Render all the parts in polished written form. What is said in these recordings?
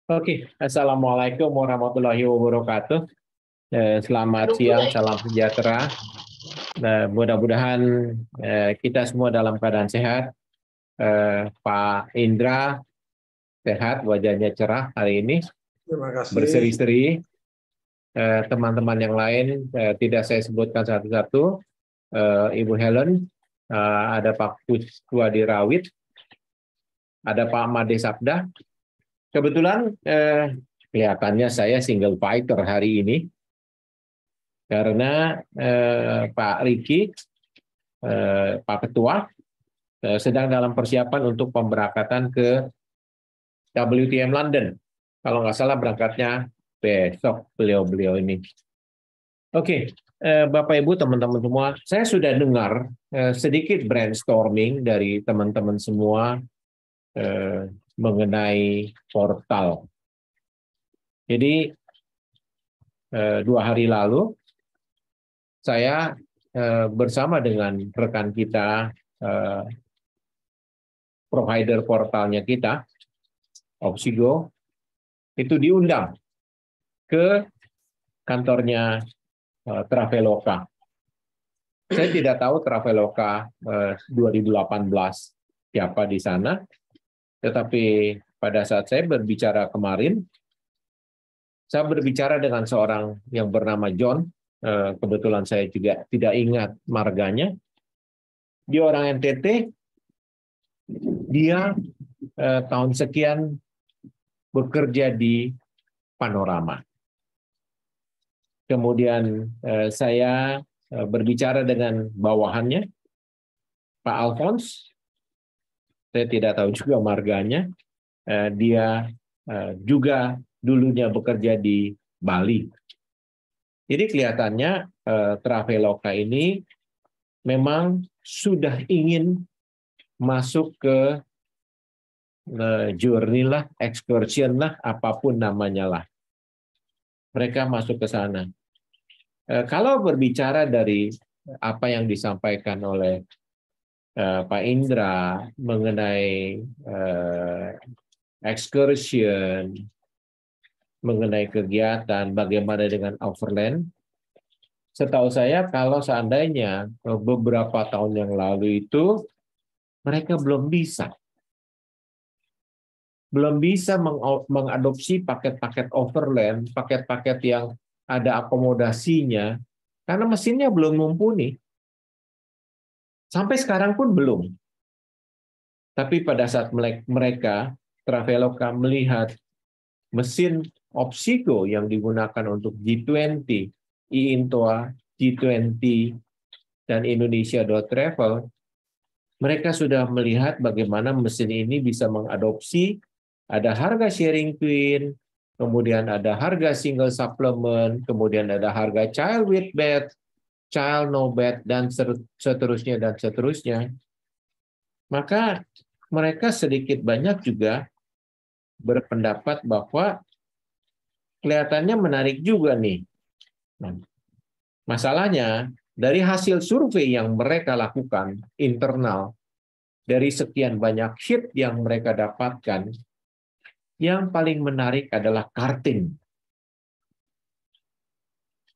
Oke, Assalamualaikum warahmatullahi wabarakatuh. Selamat siang, salam sejahtera. Mudah-mudahan kita semua dalam keadaan sehat. Pak Indra sehat, wajahnya cerah hari ini, Terima kasih. berseri-seri. Teman-teman yang lain tidak saya sebutkan satu-satu. Ibu Helen, ada Pak Puswadi Rawit, ada Pak Made Sabda. Kebetulan kelihatannya saya single fighter hari ini. Karena Pak Riki, Pak Ketua, sedang dalam persiapan untuk pemberangkatan ke WTM London. Kalau nggak salah berangkatnya besok beliau-beliau ini. Oke, Bapak Ibu, teman-teman semua, saya sudah dengar sedikit brainstorming dari teman-teman semua mengenai portal. Jadi 2 hari lalu saya bersama dengan rekan kita, provider portalnya kita, Oksigo, itu diundang ke kantornya Traveloka. Saya tidak tahu Traveloka 2018 siapa di sana, tetapi pada saat saya berbicara kemarin, saya berbicara dengan seorang yang bernama John. Kebetulan saya juga tidak ingat marganya. Dia orang NTT. Dia tahun sekian bekerja di Panorama. Kemudian saya berbicara dengan bawahannya, Pak Alphonse. Saya tidak tahu juga marganya. Dia juga dulunya bekerja di Bali. Jadi kelihatannya Traveloka ini memang sudah ingin masuk ke journey lah, excursion lah, apapun namanya lah. Mereka masuk ke sana. Kalau berbicara dari apa yang disampaikan oleh Pak Indra mengenai excursion, mengenai kegiatan, bagaimana dengan overland, setahu saya kalau seandainya beberapa tahun yang lalu itu mereka belum bisa mengadopsi paket-paket overland, paket-paket yang ada akomodasinya, karena mesinnya belum mumpuni. Sampai sekarang pun belum. Tapi pada saat mereka, Traveloka, melihat mesin Opsigo yang digunakan untuk G20, IINTOA, G20, dan Indonesia.travel, mereka sudah melihat bagaimana mesin ini bisa mengadopsi, ada harga sharing twin, kemudian ada harga single supplement, kemudian ada harga child with bed, child no bed, dan seterusnya, dan seterusnya. Maka mereka sedikit banyak juga berpendapat bahwa kelihatannya menarik juga nih. Nah, masalahnya, dari hasil survei yang mereka lakukan internal, dari sekian banyak sheet yang mereka dapatkan, yang paling menarik adalah karting.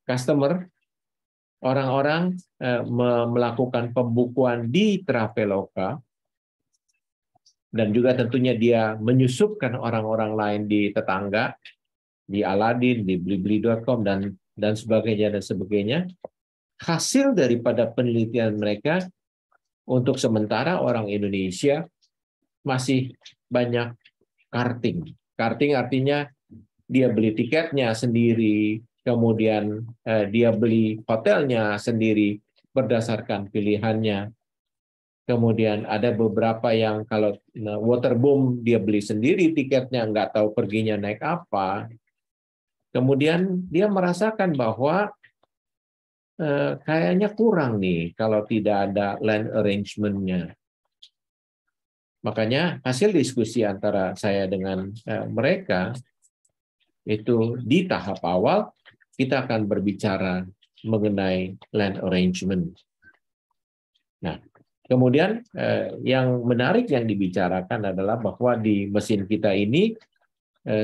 Customer, orang-orang melakukan pembukuan di Traveloka, dan juga tentunya dia menyusupkan orang-orang lain di tetangga, di Aladin, di Blibli.com, dan sebagainya, dan sebagainya. Hasil daripada penelitian mereka, untuk sementara orang Indonesia masih banyak karting. Karting artinya dia beli tiketnya sendiri, kemudian dia beli hotelnya sendiri berdasarkan pilihannya. Kemudian ada beberapa yang kalau waterboom dia beli sendiri tiketnya, nggak tahu perginya naik apa. Kemudian dia merasakan bahwa kayaknya kurang nih kalau tidak ada land arrangement-nya. Makanya hasil diskusi antara saya dengan mereka itu di tahap awal kita akan berbicara mengenai land arrangement. Nah, kemudian yang menarik yang dibicarakan adalah bahwa di mesin kita ini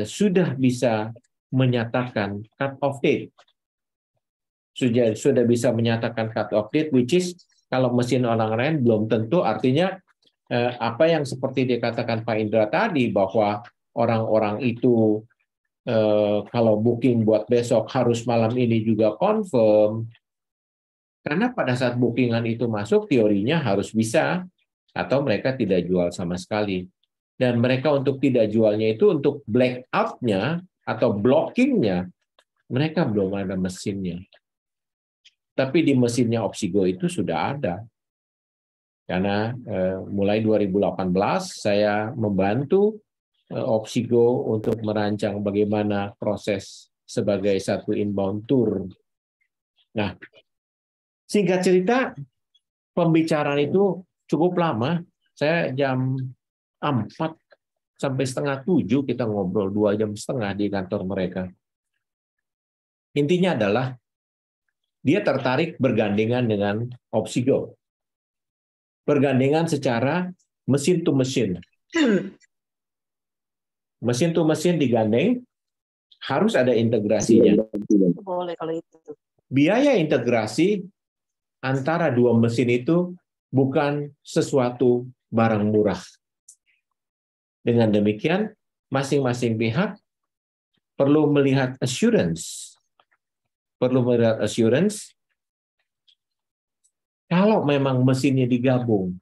sudah bisa menyatakan cut off date. Sudah bisa menyatakan cut off date, which is kalau mesin orang lain belum tentu, artinya apa yang seperti dikatakan Pak Indra tadi, bahwa orang-orang itu kalau booking buat besok harus malam ini juga confirm, karena pada saat bookingan itu masuk, teorinya harus bisa, atau mereka tidak jual sama sekali. Dan mereka untuk tidak jualnya itu, untuk blackout-nya atau blockingnya, mereka belum ada mesinnya. Tapi di mesinnya Opsigo itu sudah ada. Karena mulai 2018 saya membantu Opsigo untuk merancang bagaimana proses sebagai satu inbound tour. Nah, singkat cerita, pembicaraan itu cukup lama. Saya jam 4 sampai setengah 7 kita ngobrol 2 jam setengah di kantor mereka. Intinya adalah dia tertarik bergandengan dengan Opsigo. Bergandengan secara mesin to mesin. Mesin to mesin digandeng, harus ada integrasinya. Boleh kalau itu. Biaya integrasi antara dua mesin itu bukan sesuatu barang murah. Dengan demikian, masing-masing pihak perlu melihat assurance. Perlu melihat assurance, kalau memang mesinnya digabung,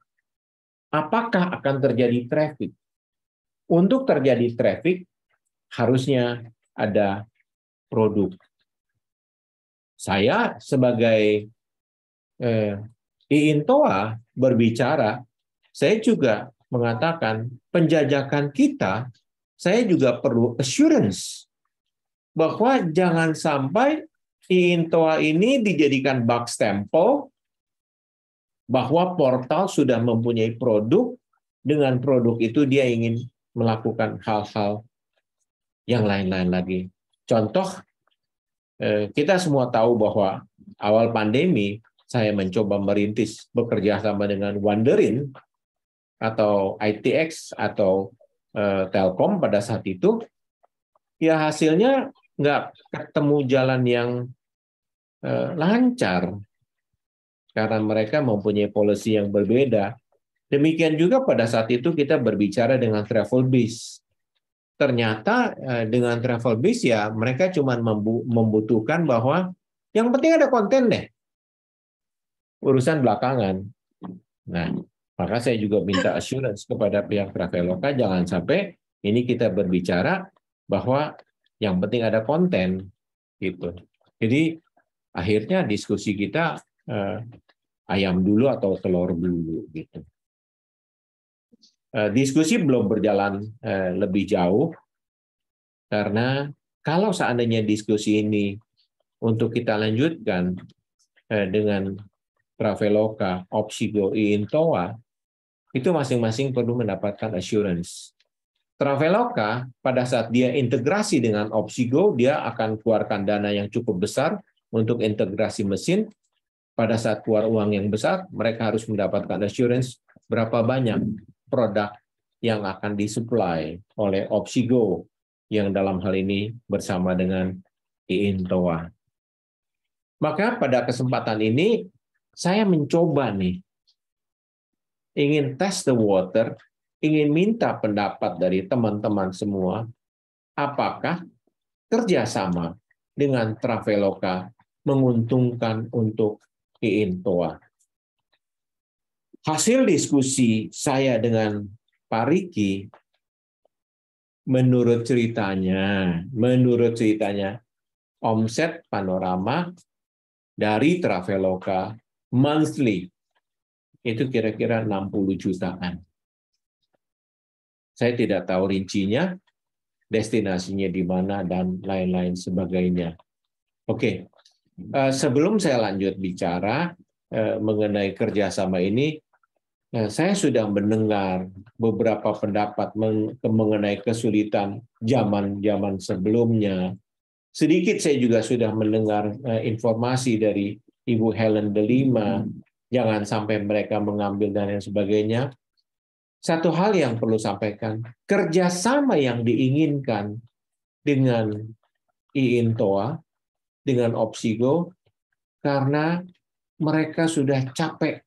apakah akan terjadi traffic? Untuk terjadi traffic, harusnya ada produk. Saya sebagai IINTOA berbicara, saya juga mengatakan penjajakan kita, saya juga perlu assurance bahwa jangan sampai IINTOA ini dijadikan bug stempel bahwa portal sudah mempunyai produk, dengan produk itu dia ingin melakukan hal-hal yang lain-lain lagi. Contoh, kita semua tahu bahwa awal pandemi saya mencoba merintis bekerja sama dengan Wonderin atau ITX atau Telkom pada saat itu, ya hasilnya nggak ketemu jalan yang lancar karena mereka mempunyai policy yang berbeda. Demikian juga pada saat itu kita berbicara dengan Travelbiz. Ternyata dengan Travelbiz ya mereka cuma membutuhkan bahwa yang penting ada konten deh. Urusan belakangan. Nah, maka saya juga minta assurance kepada pihak Traveloka, jangan sampai ini kita berbicara bahwa yang penting ada konten gitu. Jadi akhirnya diskusi kita ayam dulu atau telur dulu gitu. Diskusi belum berjalan lebih jauh karena kalau seandainya diskusi ini untuk kita lanjutkan dengan Traveloka, Opsigo, IINTOA, itu masing-masing perlu mendapatkan assurance. Traveloka pada saat dia integrasi dengan Opsigo, dia akan keluarkan dana yang cukup besar untuk integrasi mesin. Pada saat keluar uang yang besar, mereka harus mendapatkan assurance berapa banyak produk yang akan disuplai oleh Opsigo yang dalam hal ini bersama dengan IINTOA. Maka pada kesempatan ini saya mencoba nih, ingin test the water, ingin minta pendapat dari teman-teman semua, apakah kerjasama dengan Traveloka menguntungkan untuk IINTOA. Hasil diskusi saya dengan Pak Riki, menurut ceritanya, omset Panorama dari Traveloka monthly itu kira-kira 60 jutaan. Saya tidak tahu rincinya, destinasinya di mana, dan lain-lain sebagainya. Oke, sebelum saya lanjut bicara mengenai kerjasama ini, saya sudah mendengar beberapa pendapat mengenai kesulitan zaman-zaman sebelumnya. Sedikit saya juga sudah mendengar informasi dari Ibu Helen Delima, jangan sampai mereka mengambil dan lain sebagainya. Satu hal yang perlu sampaikan, kerjasama yang diinginkan dengan iIntoa, dengan Opsigo, karena mereka sudah capek.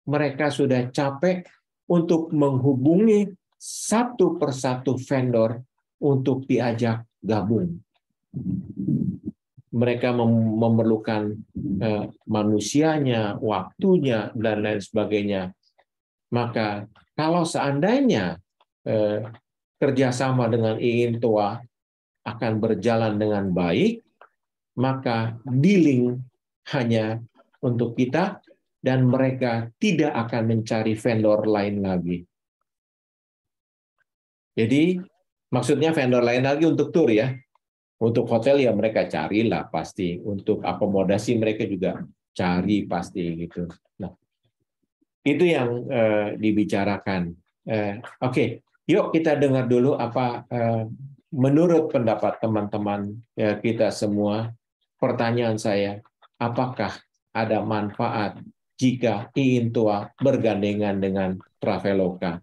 Mereka sudah capek untuk menghubungi satu persatu vendor untuk diajak gabung. Mereka memerlukan manusianya, waktunya, dan lain sebagainya. Maka kalau seandainya kerjasama dengan iIntoa akan berjalan dengan baik, maka dealing hanya untuk kita dan mereka tidak akan mencari vendor lain lagi. Jadi maksudnya vendor lain lagi untuk tur ya. Untuk hotel ya mereka carilah pasti. Untuk akomodasi mereka juga cari pasti gitu. Nah, itu yang dibicarakan. Oke, yuk kita dengar dulu apa menurut pendapat teman-teman kita semua. Pertanyaan saya, apakah ada manfaat jika iIntoa bergandengan dengan Traveloka?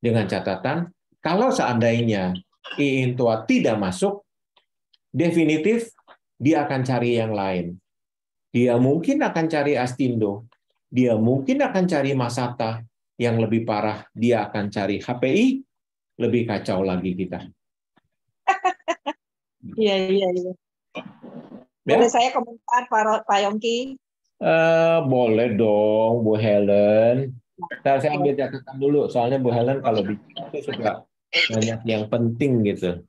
Dengan catatan, kalau seandainya iIntoa tidak masuk, definitif dia akan cari yang lain. Dia mungkin akan cari Astindo, dia mungkin akan cari Masata, yang lebih parah dia akan cari HPI, lebih kacau lagi kita. Iya, iya, iya. Ya? Boleh saya komentar, Pak Yongki? Boleh dong, Bu Helen. Ntar saya ambil catatan dulu, soalnya Bu Helen kalau bicara itu suka banyak yang penting gitu.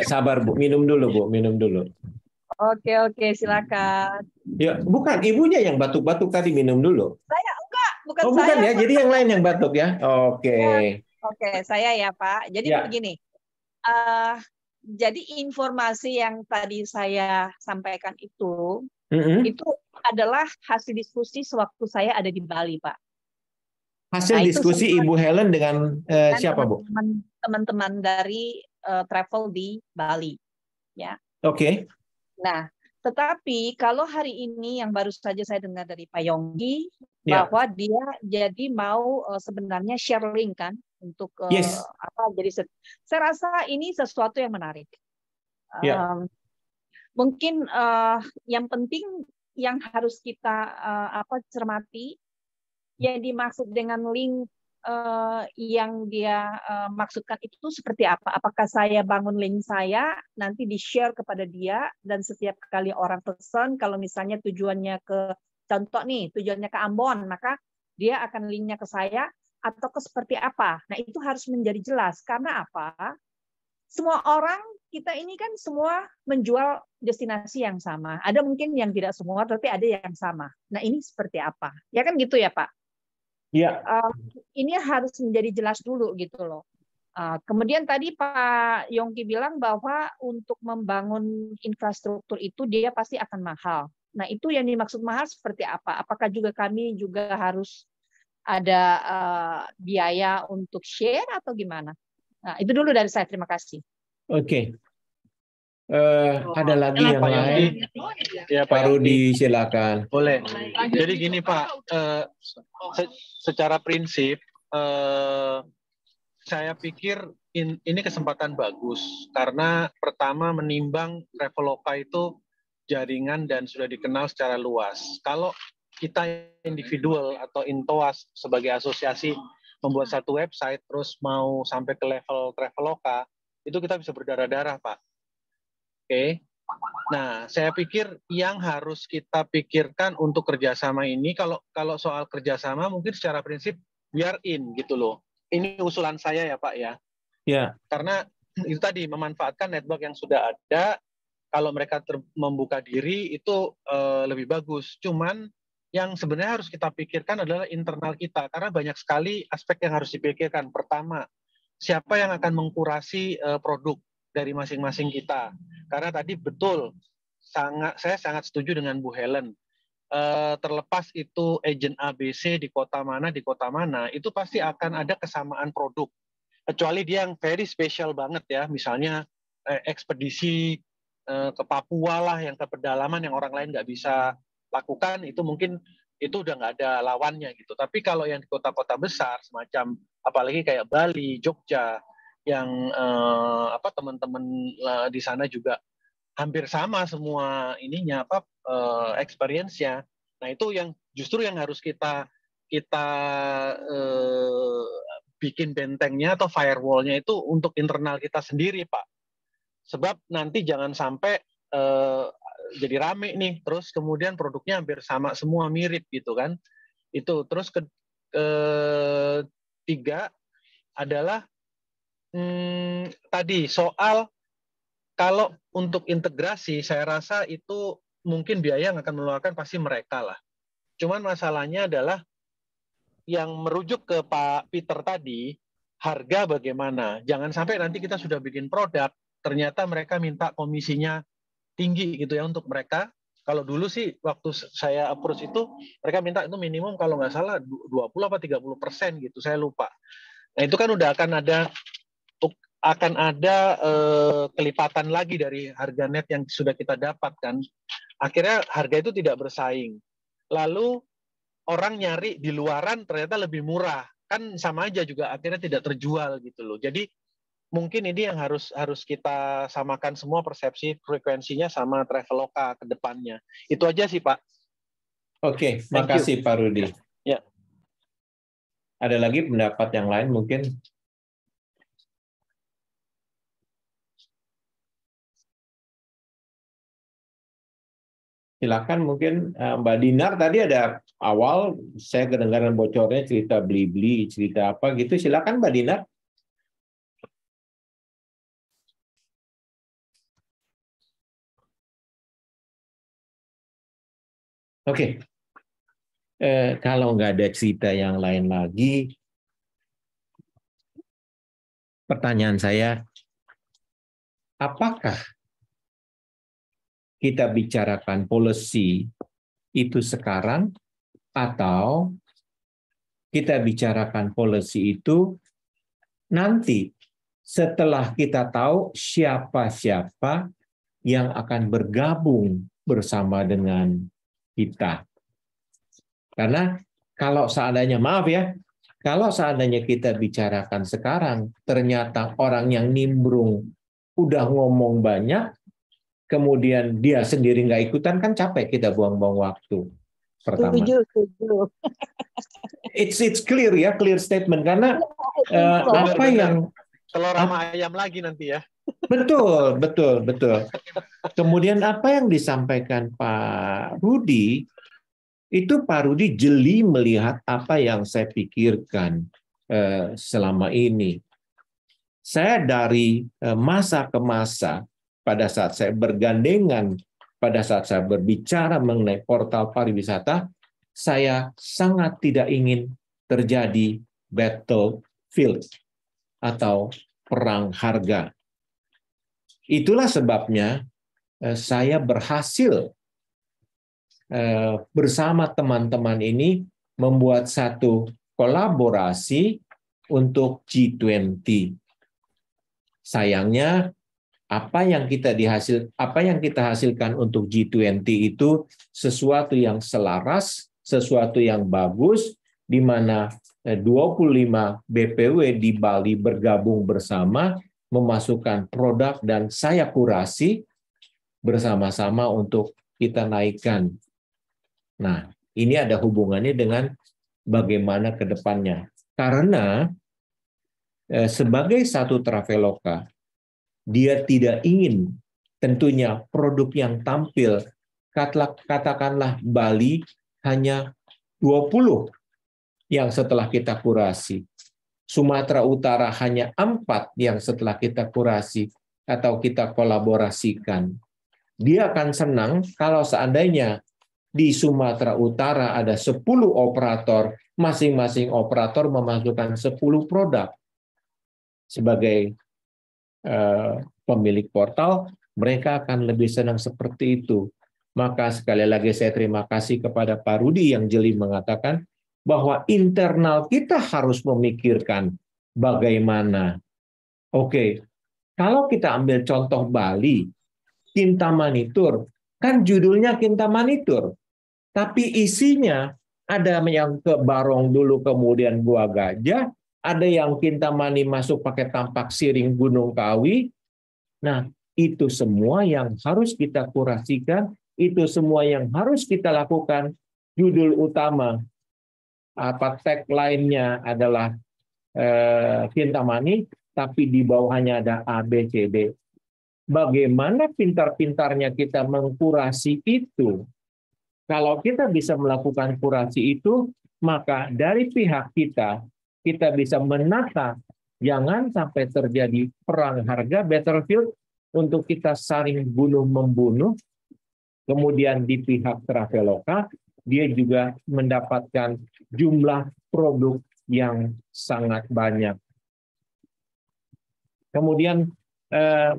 Sabar Bu, minum dulu Bu, minum dulu. Oke, silakan. Ya, bukan ibunya yang batuk-batuk tadi, minum dulu. Saya enggak, bukan Oh, bukan saya, ya, Pak. jadi yang lain yang batuk ya. Oke. Oke, saya ya, Pak. Jadi Ya. begini. Jadi informasi yang tadi saya sampaikan itu adalah hasil diskusi sewaktu saya ada di Bali, Pak. Hasil diskusi Ibu Helen dengan siapa, Bu? Teman-teman dari travel di Bali, ya. Oke. Nah, tetapi kalau hari ini yang baru saja saya dengar dari Pak Yonggi bahwa dia jadi mau sebenarnya share link kan untuk jadi saya rasa ini sesuatu yang menarik. Mungkin yang penting yang harus kita cermati yang dimaksud dengan link yang dia maksudkan itu seperti apa? Apakah saya bangun link saya nanti di-share kepada dia dan setiap kali orang pesan kalau misalnya tujuannya ke contoh nih, tujuannya ke Ambon, maka dia akan linknya ke saya atau ke seperti apa? Nah, itu harus menjadi jelas karena apa? Semua orang kita ini kan semua menjual destinasi yang sama. Ada mungkin yang tidak semua, tapi ada yang sama. Nah, ini seperti apa? Ya kan gitu ya, Pak? Iya. Ini harus menjadi jelas dulu gitu loh. Kemudian tadi Pak Yongki bilang bahwa untuk membangun infrastruktur itu dia pasti akan mahal. Nah, itu yang dimaksud mahal seperti apa? Apakah juga kami juga harus ada biaya untuk share atau gimana? Nah, itu dulu dari saya. Terima kasih. Oke. Ada lagi yang Pak lain? Ya, Pak Rudi, silakan. Boleh. Jadi gini Pak, secara prinsip saya pikir ini kesempatan bagus karena pertama menimbang Traveloka itu jaringan dan sudah dikenal secara luas. Kalau kita individual atau Intoas sebagai asosiasi membuat satu website terus mau sampai ke level Traveloka, itu kita bisa berdarah-darah, Pak. Oke. Nah, saya pikir yang harus kita pikirkan untuk kerjasama ini, kalau soal kerjasama mungkin secara prinsip we are in gitu loh. Ini usulan saya ya Pak ya. Ya. Karena itu tadi memanfaatkan network yang sudah ada. Kalau mereka membuka diri itu lebih bagus. Cuman yang sebenarnya harus kita pikirkan adalah internal kita karena banyak sekali aspek yang harus dipikirkan. Pertama, siapa yang akan mengkurasi produk dari masing-masing kita. Karena tadi betul, saya sangat setuju dengan Bu Helen. Terlepas itu agent ABC di kota mana, itu pasti akan ada kesamaan produk. Kecuali dia yang very special banget ya, misalnya ekspedisi ke Papua lah, yang ke pedalaman yang orang lain nggak bisa lakukan, itu mungkin itu udah nggak ada lawannya gitu. Tapi kalau yang di kota-kota besar, semacam apalagi kayak Bali, Jogja, teman-teman di sana juga hampir sama semua ininya experience-nya. Nah, itu yang justru yang harus kita bikin bentengnya atau firewall-nya itu untuk internal kita sendiri, Pak. Sebab nanti jangan sampai jadi rame nih, terus kemudian produknya hampir sama semua, mirip gitu kan. Itu terus ketiga adalah tadi soal kalau untuk integrasi, saya rasa itu mungkin biaya yang akan mengeluarkan pasti mereka lah. Cuman masalahnya adalah yang merujuk ke Pak Peter tadi, harga bagaimana. Jangan sampai nanti kita sudah bikin produk, ternyata mereka minta komisinya tinggi gitu ya untuk mereka. Kalau dulu sih waktu saya approach itu, mereka minta itu minimum kalau nggak salah 20 apa 30% gitu, saya lupa. Nah, itu kan udah akan ada kelipatan lagi dari harga net yang sudah kita dapatkan. Akhirnya harga itu tidak bersaing. Lalu orang nyari di luaran ternyata lebih murah. Kan sama aja juga akhirnya tidak terjual gitu loh. Jadi mungkin ini yang harus kita samakan semua persepsi frekuensinya sama Traveloka ke depannya. Itu aja sih, Pak. Oke, makasih Pak Rudi. Ya. Ada lagi pendapat yang lain mungkin? Silakan mungkin Mbak Dinar tadi ada awal saya kedengaran bocornya cerita beli-beli, cerita apa gitu. Silakan Mbak Dinar. Oke. Kalau nggak ada cerita yang lain lagi, pertanyaan saya, apakah kita bicarakan policy itu sekarang atau kita bicarakan policy itu nanti setelah kita tahu siapa-siapa yang akan bergabung bersama dengan kita. Karena kalau seandainya, maaf ya, kalau seandainya kita bicarakan sekarang, ternyata orang yang nimbrung udah ngomong banyak, kemudian dia sendiri nggak ikutan, kan capek kita buang-buang waktu. Pertama. Setuju. It's clear ya, clear statement. Karena apa yang telur sama ayam lagi nanti ya. Betul. Kemudian apa yang disampaikan Pak Rudi, itu Pak Rudi jeli melihat apa yang saya pikirkan selama ini. Saya dari masa ke masa, pada saat saya bergandengan, pada saat saya berbicara mengenai portal pariwisata, saya sangat tidak ingin terjadi battlefield atau perang harga. Itulah sebabnya saya berhasil bersama teman-teman ini membuat satu kolaborasi untuk G20. Sayangnya apa yang kita hasilkan untuk G20 itu sesuatu yang selaras, sesuatu yang bagus, di mana 25 BPW di Bali bergabung bersama, memasukkan produk, dan saya kurasi bersama-sama untuk kita naikkan. Nah, ini ada hubungannya dengan bagaimana ke depannya. Karena sebagai satu Traveloka, dia tidak ingin tentunya produk yang tampil, katakanlah Bali hanya 20 yang setelah kita kurasi. Sumatera Utara hanya 4 yang setelah kita kurasi atau kita kolaborasikan. Dia akan senang kalau seandainya di Sumatera Utara ada 10 operator, masing-masing operator memasukkan 10 produk. Sebagai pemilik portal, mereka akan lebih senang seperti itu. Maka sekali lagi saya terima kasih kepada Pak Rudi yang jeli mengatakan bahwa internal kita harus memikirkan bagaimana. Oke, kalau kita ambil contoh Bali, Kintamanitur, kan judulnya Kintamanitur, tapi isinya ada yang ke Barong dulu, kemudian Gua Gajah, ada yang Kintamani masuk pakai tampak siring Gunung Kawi. Nah, itu semua yang harus kita kurasikan, itu semua yang harus kita lakukan. Judul utama, tagline-nya adalah Kintamani, tapi di bawahnya ada A, B, C, D. Bagaimana pintar-pintarnya kita mengkurasi itu? Kalau kita bisa melakukan kurasi itu, maka dari pihak kita bisa menata, jangan sampai terjadi perang harga, battlefield, untuk kita saling bunuh-membunuh. Kemudian di pihak Traveloka, dia juga mendapatkan jumlah produk yang sangat banyak. Kemudian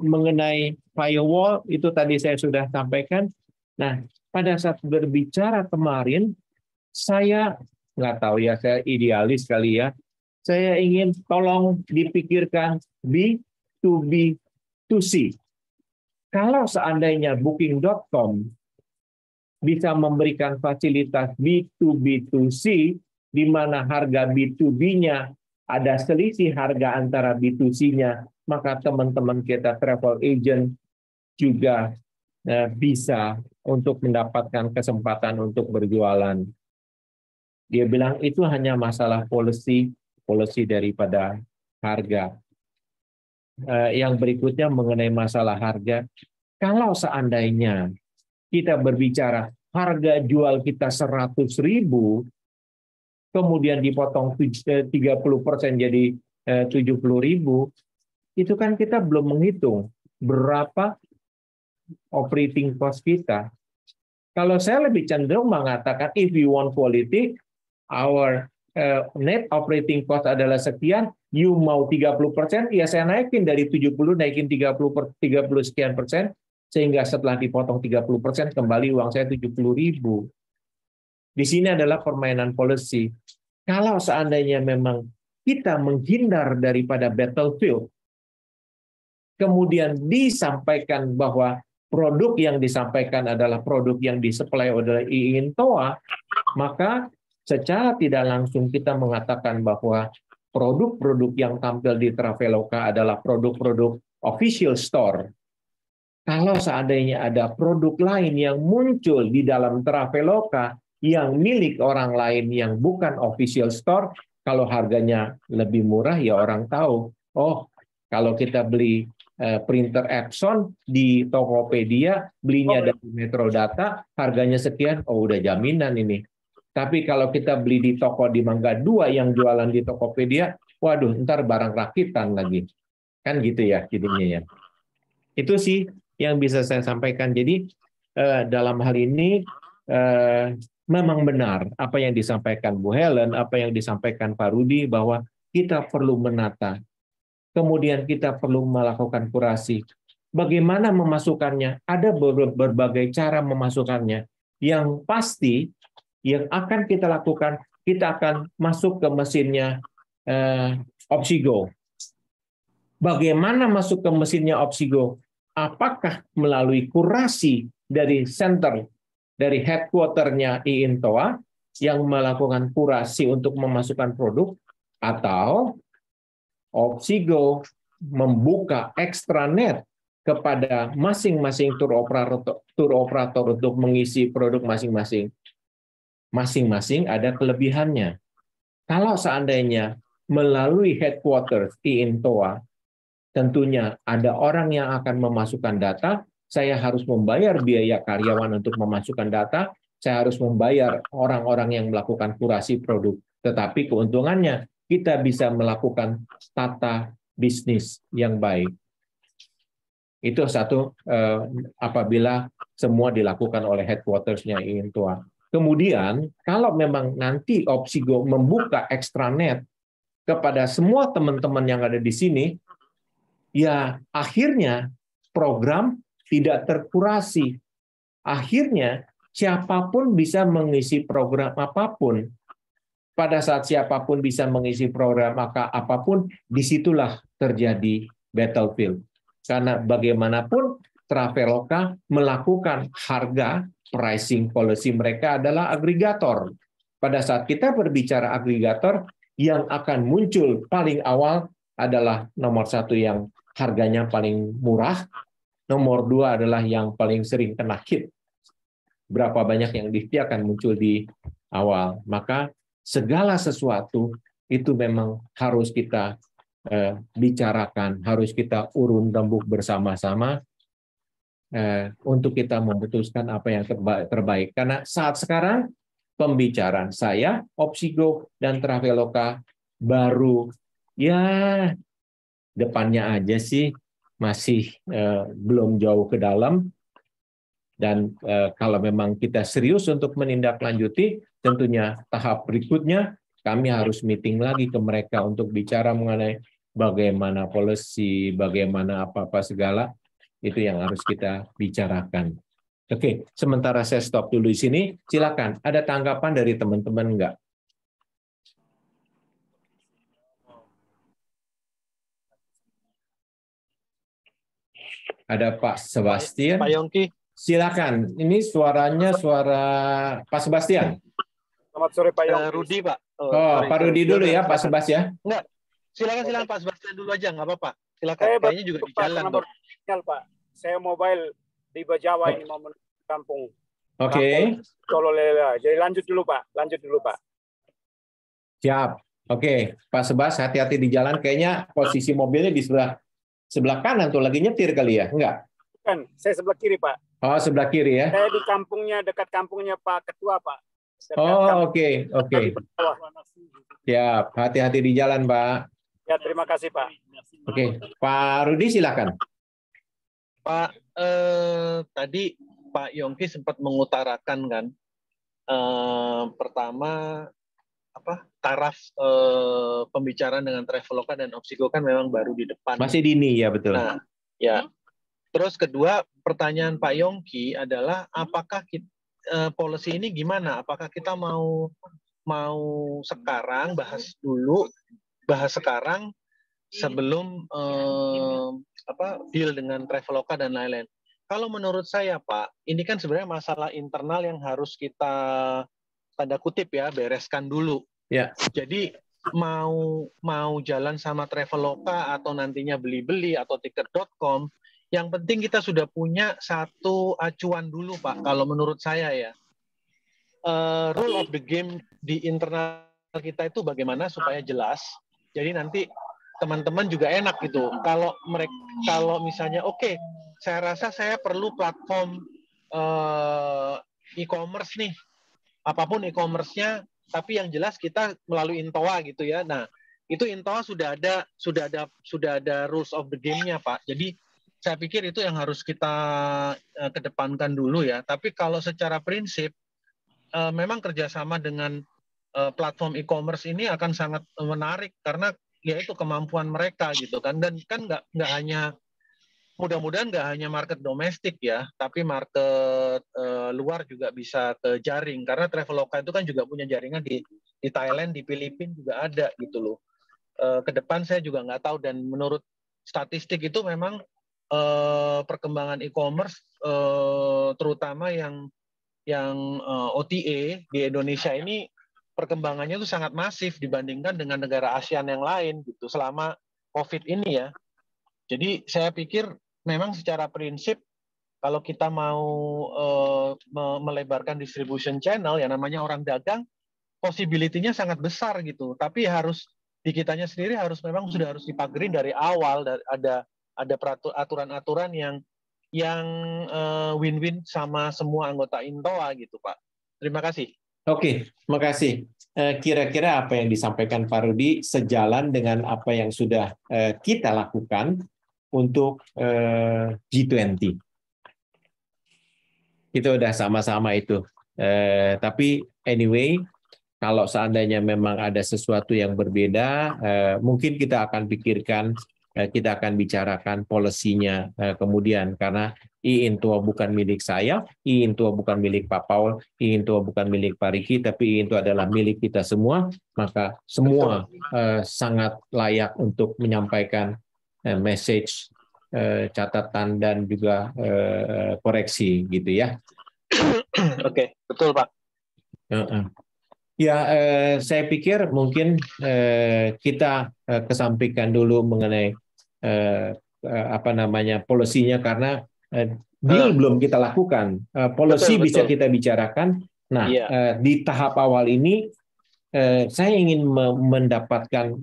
mengenai firewall, itu tadi saya sudah sampaikan. Nah, pada saat berbicara kemarin, saya nggak tahu ya, saya idealis kali ya, saya ingin tolong dipikirkan B2B2C. Kalau seandainya Booking.com bisa memberikan fasilitas B2B2C, di mana harga B2B-nya ada selisih harga antara B2C-nya, maka teman-teman kita travel agent juga bisa untuk mendapatkan kesempatan untuk berjualan. Dia bilang itu hanya masalah policy daripada harga. Yang berikutnya mengenai masalah harga, kalau seandainya kita berbicara harga jual kita 100.000, kemudian dipotong 30% jadi 70.000, itu kan kita belum menghitung berapa operating cost kita. Kalau saya lebih cenderung mengatakan, if you want quality, our net operating cost adalah sekian, you mau 30%, ya saya naikin dari 70, naikin 30 sekian persen, sehingga setelah dipotong 30% kembali uang saya 70.000. Di sini adalah permainan policy. Kalau seandainya memang kita menghindar daripada battlefield, kemudian disampaikan bahwa produk yang disampaikan adalah produk yang disuplai oleh IINTOA, maka secara tidak langsung kita mengatakan bahwa produk-produk yang tampil di Traveloka adalah produk-produk official store. Kalau seandainya ada produk lain yang muncul di dalam Traveloka yang milik orang lain yang bukan official store, kalau harganya lebih murah ya orang tahu, oh kalau kita beli printer Epson di Tokopedia, belinya dari Metrodata, harganya sekian, oh udah jaminan ini. Tapi kalau kita beli di toko di Mangga 2 yang jualan di Tokopedia, waduh, ntar barang rakitan lagi. Kan gitu ya jadinya ya. Itu sih yang bisa saya sampaikan. Jadi dalam hal ini memang benar apa yang disampaikan Bu Helen, apa yang disampaikan Pak Rudi, bahwa kita perlu menata. Kemudian kita perlu melakukan kurasi. Bagaimana memasukkannya? Ada berbagai cara memasukkannya. Yang pasti yang akan kita lakukan, kita akan masuk ke mesinnya Opsigo. Bagaimana masuk ke mesinnya Opsigo? Apakah melalui kurasi dari center, dari headquarter-nya IINTOA yang melakukan kurasi untuk memasukkan produk, atau Opsigo membuka extranet kepada masing-masing tour operator untuk mengisi produk masing-masing. Masing-masing ada kelebihannya. Kalau seandainya melalui headquarters IINTOA, tentunya ada orang yang akan memasukkan data, saya harus membayar biaya karyawan untuk memasukkan data, saya harus membayar orang-orang yang melakukan kurasi produk. Tetapi keuntungannya, kita bisa melakukan tata bisnis yang baik. Itu satu, apabila semua dilakukan oleh headquarters-nya IINTOA. Kemudian, kalau memang nanti Opsigo membuka extranet kepada semua teman-teman yang ada di sini, ya akhirnya program tidak terkurasi. Akhirnya siapapun bisa mengisi program apapun. Pada saat siapapun bisa mengisi program maka apapun, disitulah terjadi battlefield. Karena bagaimanapun Traveloka melakukan harga, pricing policy mereka adalah agregator. Pada saat kita berbicara agregator, yang akan muncul paling awal adalah nomor satu yang harganya paling murah, nomor dua adalah yang paling sering kena hit. Berapa banyak yang dia akan muncul di awal. Maka segala sesuatu itu memang harus kita bicarakan, harus kita urun rembuk bersama-sama untuk kita memutuskan apa yang terbaik. Karena saat sekarang pembicaraan saya, Opsigo dan Traveloka baru ya depannya aja sih, masih belum jauh ke dalam. Dan kalau memang kita serius untuk menindaklanjuti, tentunya tahap berikutnya kami harus meeting lagi ke mereka untuk bicara mengenai bagaimana policy, bagaimana apa-apa segala. Itu yang harus kita bicarakan. Oke, sementara saya stop dulu di sini. Silakan, ada tanggapan dari teman-teman enggak? Ada Pak Sebastian. Pak Yongki. Silakan. Ini suaranya suara Pak Sebastian. Selamat sore Pak Yongki. Rudi, Pak. Pak Rudi dulu ya, Pak Sebastian. Enggak. Silakan Pak Sebastian dulu aja, nggak apa-apa. Silakan. Kayaknya juga di jalan, Pak. Saya mobile di Bajawa ini mau menuju kampung. Oke. Sololela. Jadi lanjut dulu Pak. Siap. Oke, Pak Sebas, hati-hati di jalan. Kayaknya posisi mobilnya di sebelah kanan tuh, lagi nyetir kali ya? Enggak? Bukan, saya sebelah kiri Pak. Oh, sebelah kiri ya? Saya di kampungnya, dekat kampungnya Pak Ketua Pak. Oke. Siap, hati-hati di jalan Pak. Ya, terima kasih Pak. Oke, Pak Rudi silakan. Pak, tadi Pak Yongki sempat mengutarakan kan, pertama taraf pembicaraan dengan Traveloka dan Opsigo kan memang baru di depan. Masih dini ya, betul. Nah, ya. Terus kedua, pertanyaan Pak Yongki adalah apakah policy ini gimana? Apakah kita mau sekarang bahas sekarang sebelum deal dengan Traveloka dan lain-lain. Kalau menurut saya Pak, ini kan sebenarnya masalah internal yang harus kita tanda kutip ya bereskan dulu. Ya. Jadi mau jalan sama Traveloka atau nantinya beli-beli atau tiket.com, yang penting kita sudah punya satu acuan dulu Pak. Kalau menurut saya ya, rule of the game di internal kita itu bagaimana supaya jelas. Jadi nanti teman-teman juga enak gitu. Kalau misalnya oke, saya rasa saya perlu platform e-commerce nih. Apapun e-commerce-nya, tapi yang jelas kita melalui Intoa gitu ya. Nah, itu Intoa sudah ada rules of the game-nya, Pak. Jadi saya pikir itu yang harus kita kedepankan dulu ya. Tapi kalau secara prinsip memang kerjasama dengan platform e-commerce ini akan sangat menarik karena yaitu kemampuan mereka gitu kan, dan kan nggak hanya mudah-mudahan nggak hanya market domestik ya, tapi market luar juga bisa ke jaring karena Traveloka itu kan juga punya jaringan di Thailand, di Filipina juga ada gitu loh. Ke depan saya juga nggak tahu, dan menurut statistik itu memang perkembangan e-commerce terutama yang OTA di Indonesia ini perkembangannya itu sangat masif dibandingkan dengan negara ASEAN yang lain gitu selama COVID ini ya. Jadi saya pikir memang secara prinsip kalau kita mau melebarkan distribution channel ya namanya orang dagang, possibility-nya sangat besar gitu. Tapi harus di kitanya sendiri memang sudah harus dipagerin dari awal, ada aturan-aturan yang win-win sama semua anggota Intoa gitu Pak. Terima kasih. Oke, terima kasih. Kira-kira apa yang disampaikan Pak Rudi sejalan dengan apa yang sudah kita lakukan untuk G20. Itu udah sama-sama itu. Tapi anyway, kalau seandainya memang ada sesuatu yang berbeda, mungkin kita akan pikirkan, kita akan bicarakan polisinya kemudian, karena e-Intoa bukan milik saya, e-Intoa bukan milik Pak Paul, e-Intoa bukan milik Pak Riki, tapi e-Intoa adalah milik kita semua, maka semua sangat layak untuk menyampaikan message, catatan, dan juga koreksi gitu ya. Oke, betul Pak. Ya, saya pikir mungkin kita kesampingkan dulu mengenai apa namanya polisinya karena deal belum kita lakukan. Policy Betul, bisa betul. kita bicarakan. Nah, Iya, di tahap awal ini saya ingin mendapatkan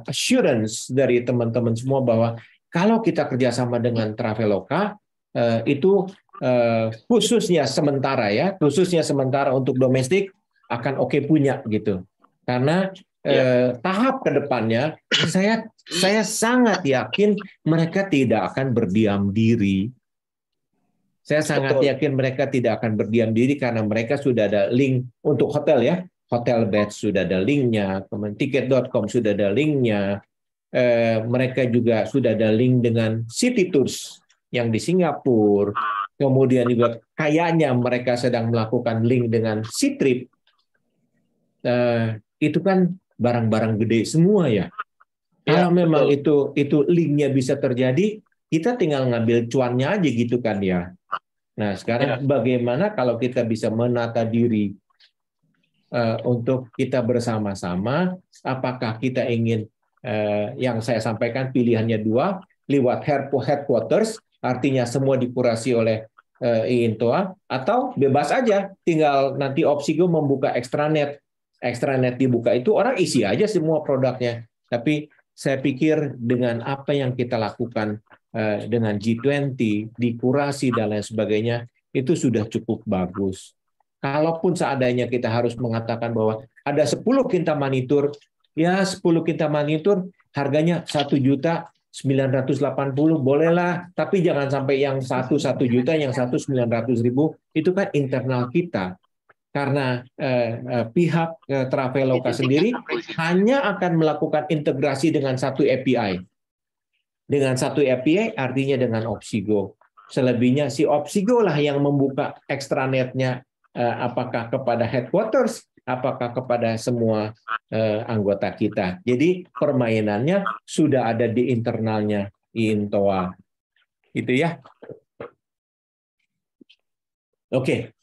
assurance dari teman-teman semua bahwa kalau kita kerjasama dengan Traveloka itu khususnya sementara untuk domestik akan oke punya gitu. Karena iya, tahap kedepannya saya sangat yakin mereka tidak akan berdiam diri. Saya sangat betul. yakin mereka tidak akan berdiam diri karena mereka sudah ada link untuk hotel ya. Hotel bed sudah ada linknya, kemudian tiket.com sudah ada linknya. Mereka juga sudah ada link dengan City Tours yang di Singapura. Kemudian juga kayaknya mereka sedang melakukan link dengan Ctrip. Itu kan barang-barang gede semua ya. Iya, Kalau memang betul. itu linknya bisa terjadi, kita tinggal ngambil cuannya aja gitu kan ya. Nah, sekarang Iya, bagaimana kalau kita bisa menata diri untuk kita bersama-sama, apakah kita ingin yang saya sampaikan pilihannya dua, lewat headquarters, artinya semua dikurasi oleh IINTOA, atau bebas aja, tinggal nanti Opsigo membuka extranet dibuka itu orang isi aja semua produknya. Tapi saya pikir dengan apa yang kita lakukan dengan G20, dikurasi dan lain sebagainya, itu sudah cukup bagus. Kalaupun seandainya kita harus mengatakan bahwa ada 10 Kintamanitur, ya 10 Kintamanitur harganya 1.980.000 bolehlah, tapi jangan sampai yang 1 juta, yang 900.000 itu kan internal kita. Karena pihak Traveloka sendiri hanya akan melakukan integrasi dengan satu API. Dengan satu API artinya dengan Opsigo. Selebihnya si Opsigo lah yang membuka extranetnya, apakah kepada headquarters, apakah kepada semua anggota kita. Jadi permainannya sudah ada di internalnya IINTOA. Itu ya. Oke.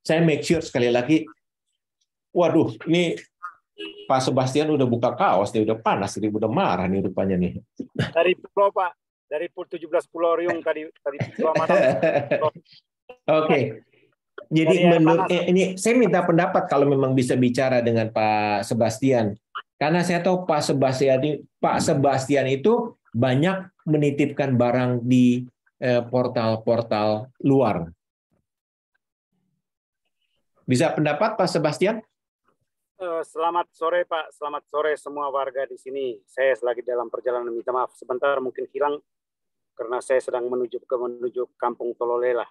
Saya make sure sekali lagi. Waduh, ini Pak Sebastian udah buka kaos, dia udah panas, dia udah marah nih rupanya nih. Dari pulau Pak, dari 17 Pulau Riung tadi pulau malam. Oke. Jadi menurut ini saya minta pendapat kalau memang bisa bicara dengan Pak Sebastian. Karena saya tahu Pak Sebastian itu banyak menitipkan barang di portal-portal luar. Bisa pendapat Pak Sebastian? Selamat sore Pak, selamat sore semua warga di sini. Saya lagi dalam perjalanan, minta maaf sebentar mungkin hilang karena saya sedang menuju Kampung Tololela.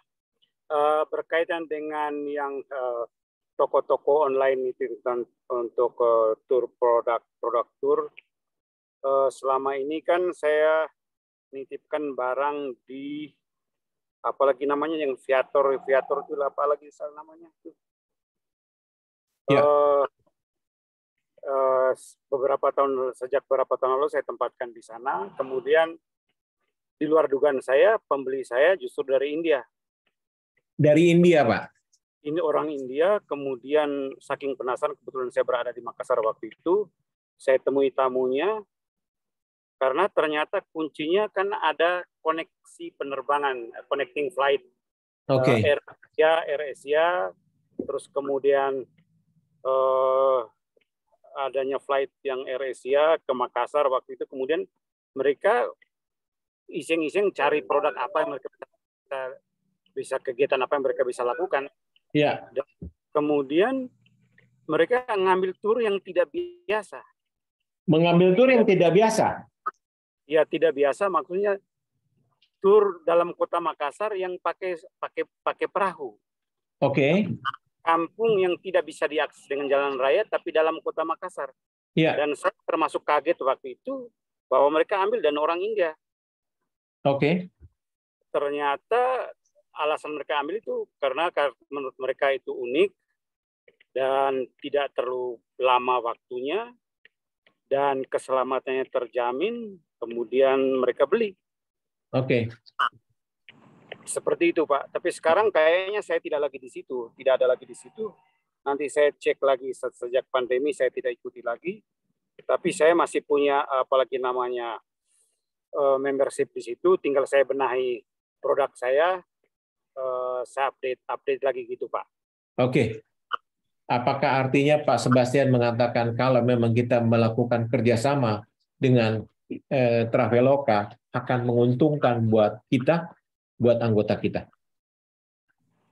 Berkaitan dengan yang toko-toko online itu untuk tur produk tur, selama ini kan saya nitipkan barang di apalagi namanya yang Viator itu apalagi namanya itu. Ya. Sejak beberapa tahun lalu saya tempatkan di sana. Kemudian di luar dugaan saya, pembeli saya justru dari India. Dari India, Pak? Ini orang India. Kemudian saking penasaran, kebetulan saya berada di Makassar waktu itu, saya temui tamunya karena ternyata kuncinya kan ada koneksi penerbangan, connecting flight. Oke. Air Asia, terus kemudian adanya flight yang Air Asia ke Makassar waktu itu, kemudian mereka iseng-iseng cari produk apa yang mereka bisa kegiatan apa yang mereka bisa lakukan. Ya. Dan kemudian mereka ngambil tur yang tidak biasa. Mengambil tur yang tidak biasa? Ya, tidak biasa maksudnya tur dalam kota Makassar yang pakai perahu. Oke. Kampung yang tidak bisa diakses dengan jalan raya, tapi dalam kota Makassar. Ya. Dan saya termasuk kaget waktu itu bahwa mereka ambil dan orang India. Oke. Ternyata alasan mereka ambil itu karena menurut mereka itu unik dan tidak terlalu lama waktunya dan keselamatannya terjamin. Kemudian mereka beli. Oke. Seperti itu, Pak. Tapi sekarang kayaknya saya tidak lagi di situ, tidak ada lagi di situ. Nanti saya cek lagi sejak pandemi saya tidak ikuti lagi. Tapi saya masih punya apalagi namanya membership di situ. Tinggal saya benahi produk saya update lagi gitu Pak. Oke. Apakah artinya Pak Sebastian mengatakan kalau memang kita melakukan kerjasama dengan Traveloka akan menguntungkan buat kita, buat anggota kita?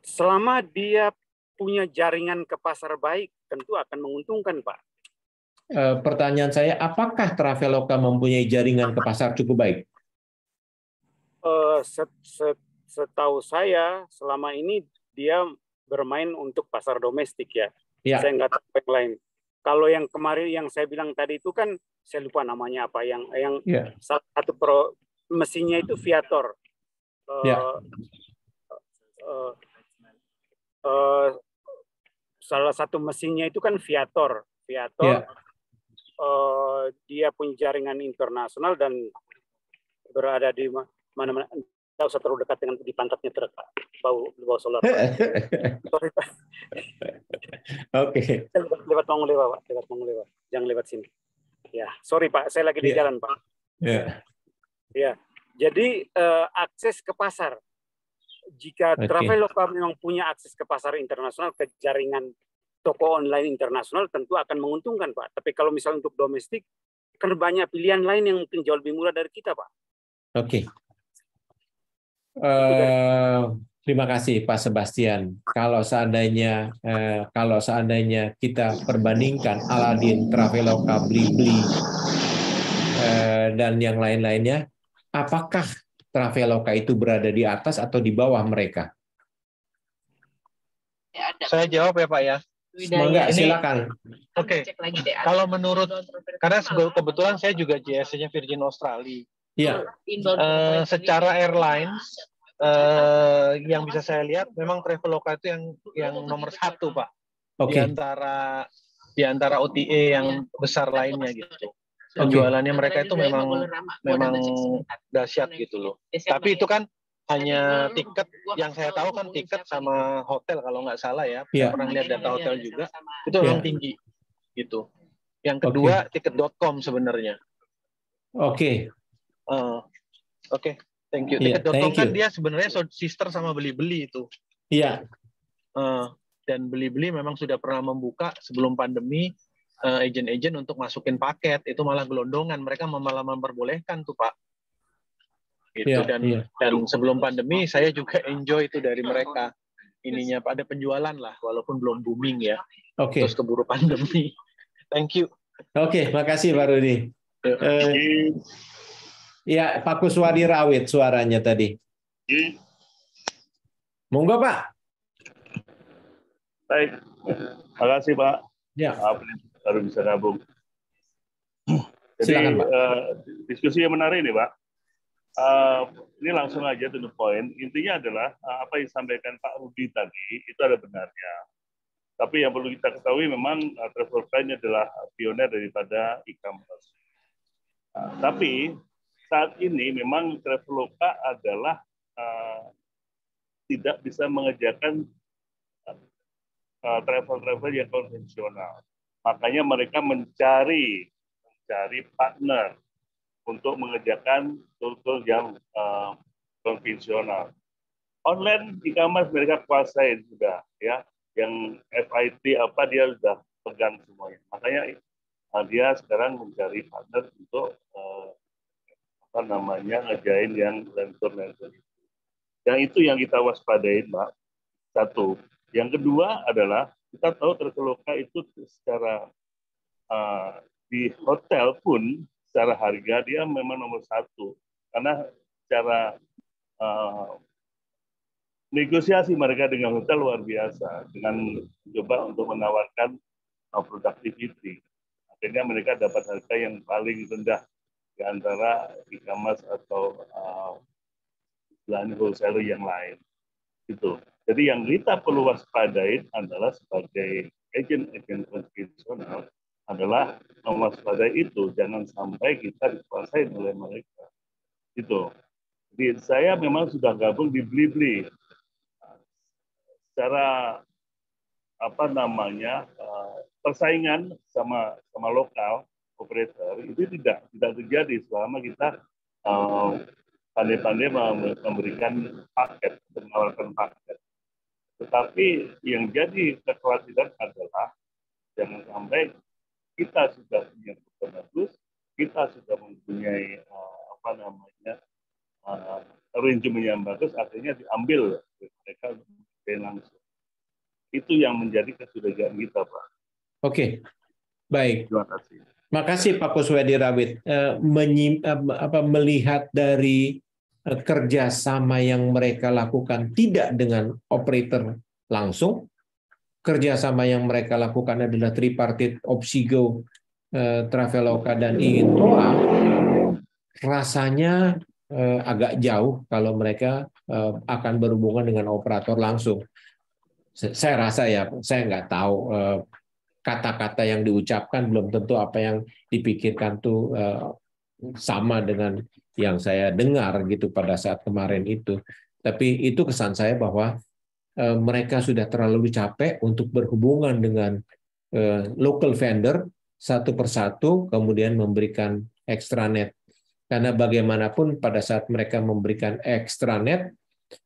Selama dia punya jaringan ke pasar baik, tentu akan menguntungkan Pak. Pertanyaan saya, apakah Traveloka mempunyai jaringan ke pasar cukup baik? Setahu saya selama ini dia bermain untuk pasar domestik ya. Saya nggak tahu yang lain. Kalau yang kemarin yang saya bilang tadi itu kan saya lupa namanya apa yang salah satu mesinnya itu Viator. Salah satu mesinnya itu kan Viator. Dia punya jaringan internasional dan berada di mana-mana. Tidak usah terlalu dekat dengan di pantatnya bau solar. Sorry Pak. Oke. Lewat Manguleva, Pak. Lewat Manguleva. Jangan lewat sini. Ya, sorry Pak. Saya lagi di jalan Pak. Ya. Jadi akses ke pasar. Jika Traveloka memang punya akses ke pasar internasional, ke jaringan toko online internasional, tentu akan menguntungkan Pak. Tapi kalau misalnya untuk domestik, kan banyak pilihan lain yang mungkin jauh lebih murah dari kita Pak. Oke. Terima kasih Pak Sebastian. Kalau seandainya kita perbandingkan Aladin, Traveloka, Blibli, dan yang lain-lainnya, apakah Traveloka itu berada di atas atau di bawah mereka? Saya jawab ya Pak ya. Semoga, silakan. Oke. Kalau menurut, karena kebetulan saya juga JSC-nya Virgin Australia. Iya. Secara airlines yang bisa saya lihat memang Traveloka itu yang nomor satu Pak. Di antara OTA yang besar lainnya gitu. Penjualannya mereka itu memang dahsyat gitu loh. Tapi itu kan hanya tiket, yang saya tahu kan tiket sama hotel kalau nggak salah ya. Saya pernah lihat data hotel juga. Itu memang tinggi gitu. Yang kedua tiket.com sebenarnya. Oke. Oke, thank you. Tiket.com kan dia sebenarnya sister sama Beli-Beli itu. Iya. Dan Beli-Beli memang sudah pernah membuka sebelum pandemi agen-agen untuk masukin paket, itu malah gelondongan. Mereka malah memperbolehkan tuh Pak. Gitu. Dan sebelum pandemi saya juga enjoy itu dari mereka. Ininya ada penjualan lah, walaupun belum booming ya. Terus keburu pandemi. Thank you. Oke, makasih Pak Rudi. Ya, Pak Kuswadi Rawit suaranya tadi. Monggo Pak. Baik, makasih Pak. Ya. Baru bisa gabung. Jadi silakan, Pak. Diskusi yang menarik nih Pak. Ini langsung aja to the point. Intinya adalah apa yang disampaikan Pak Rudi tadi itu ada benarnya. Tapi yang perlu kita ketahui memang Traveloka ini adalah pioner daripada e-commerce. Tapi saat ini memang Traveloka adalah tidak bisa mengerjakan travel yang konvensional. Makanya mereka mencari partner untuk mengerjakan tour yang konvensional. Online e-commerce mereka kuasain sudah ya, yang FIT apa dia sudah pegang semuanya. Makanya dia sekarang mencari partner untuk ngerjain yang lentur. Yang itu yang kita waspadain, Mbak. Satu. Yang kedua adalah kita tahu Traveloka itu secara di hotel pun secara harga dia memang nomor satu karena secara negosiasi mereka dengan hotel luar biasa dengan coba untuk menawarkan productivity. Akhirnya mereka dapat harga yang paling rendah di antara e-commerce atau wholesaler yang lain. Gitu. Jadi yang kita perlu waspadain adalah sebagai agen-agen konvensional adalah mewaspadai itu, jangan sampai kita dikuasai oleh mereka. Gitu. Jadi saya memang sudah gabung di Blibli. Secara persaingan sama lokal operator itu tidak terjadi selama kita pandai-pandai memberikan paket, menawarkan paket. Tetapi yang jadi kekhawatiran adalah jangan sampai kita sudah punya program bagus, kita sudah mempunyai arrangement yang bagus, akhirnya diambil mereka langsung. Itu yang menjadi kecurigaan kita, Pak. Oke, baik. Terima kasih. Makasih Pak Kuswedi Rawit. Melihat dari kerjasama yang mereka lakukan tidak dengan operator langsung, kerjasama yang mereka lakukan adalah tripartit, Opsigo, Traveloka, dan Intoa, rasanya agak jauh kalau mereka akan berhubungan dengan operator langsung. Saya rasa ya, saya nggak tahu kata-kata yang diucapkan belum tentu apa yang dipikirkan tuh sama dengan yang saya dengar gitu pada saat kemarin itu. Tapi itu kesan saya bahwa mereka sudah terlalu capek untuk berhubungan dengan local vendor satu persatu, kemudian memberikan extranet. Karena bagaimanapun pada saat mereka memberikan extranet,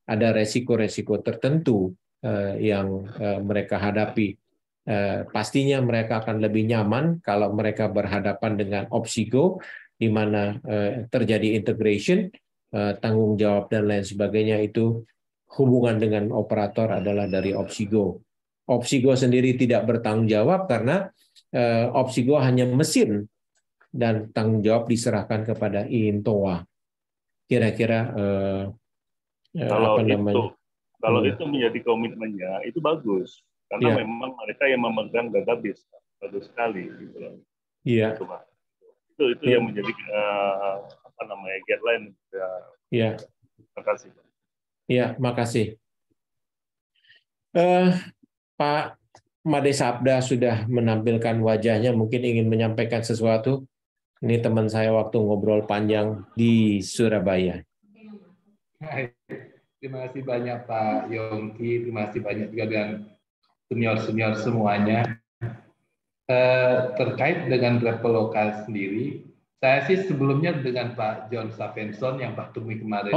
ada resiko-resiko tertentu yang mereka hadapi. Pastinya mereka akan lebih nyaman kalau mereka berhadapan dengan Opsigo, di mana terjadi integration, tanggung jawab dan lain sebagainya itu hubungan dengan operator adalah dari Opsigo. Opsigo sendiri tidak bertanggung jawab karena Opsigo hanya mesin dan tanggung jawab diserahkan kepada Intoa. Kira-kira kalau itu menjadi komitmennya itu bagus karena memang mereka yang memegang database bagus sekali gitu loh. Iya. Itu yang menjadi guideline. Iya. Terima kasih. Iya, makasih. Pak Made Sabda sudah menampilkan wajahnya, mungkin ingin menyampaikan sesuatu. Ini teman saya waktu ngobrol panjang di Surabaya. Terima kasih banyak Pak Yongki, terima kasih banyak juga dengan senior-senior semuanya. Terkait dengan Traveloka sendiri, saya sih sebelumnya dengan Pak John Savenson yang Pak Tumi kemarin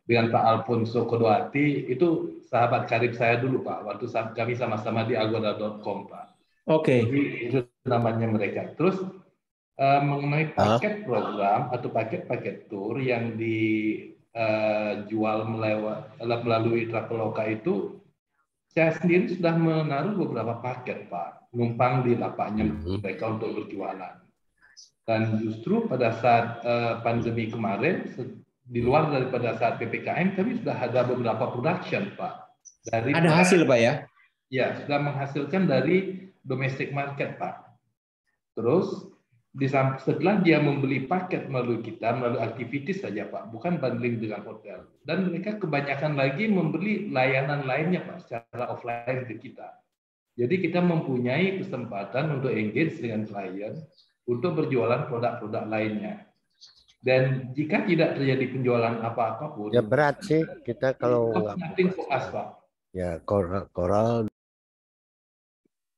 dengan Pak Alfonso Kodoati, itu sahabat karib saya dulu Pak, waktu kami sama-sama di agoda.com Pak. Jadi itu namanya mereka. Terus mengenai paket program atau paket-paket tour yang dijual melalui Traveloka itu, saya sendiri sudah menaruh beberapa paket Pak, numpang di lapaknya mereka untuk berjualan. Dan justru pada saat pandemi kemarin, di luar daripada saat PPKM, kami sudah ada beberapa production Pak. Ada hasil Pak ya? Ya, sudah menghasilkan dari domestic market Pak. Terus setelah dia membeli paket melalui kita, melalui aktivitas saja Pak, bukan bundling dengan hotel. Dan mereka kebanyakan lagi membeli layanan lainnya Pak, secara offline ke kita. Jadi kita mempunyai kesempatan untuk engage dengan klien, untuk berjualan produk-produk lainnya. Dan jika tidak terjadi penjualan apa-apapun, ya berat sih kita kalau nothing for us Pak. Ya koral.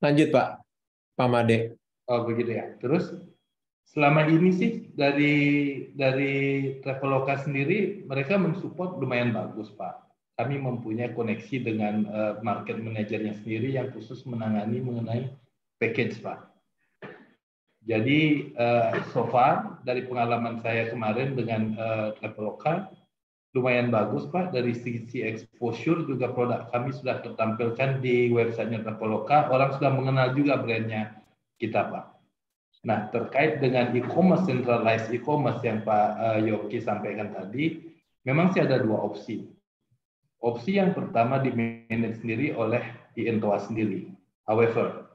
Lanjut Pak Made. Oh begitu ya. Terus selama ini sih dari Traveloka sendiri mereka mensupport lumayan bagus Pak. Kami mempunyai koneksi dengan market manajernya sendiri yang khusus menangani mengenai package Pak. Jadi so far dari pengalaman saya kemarin dengan Traveloka lumayan bagus Pak, dari sisi exposure juga produk kami sudah tertampilkan di websitenya Traveloka, orang sudah mengenal juga brandnya kita Pak. Nah, terkait dengan e-commerce, centralized e-commerce yang Pak Yoki sampaikan tadi, memang sih ada dua opsi. Opsi yang pertama di-manage sendiri oleh Intoa sendiri. However,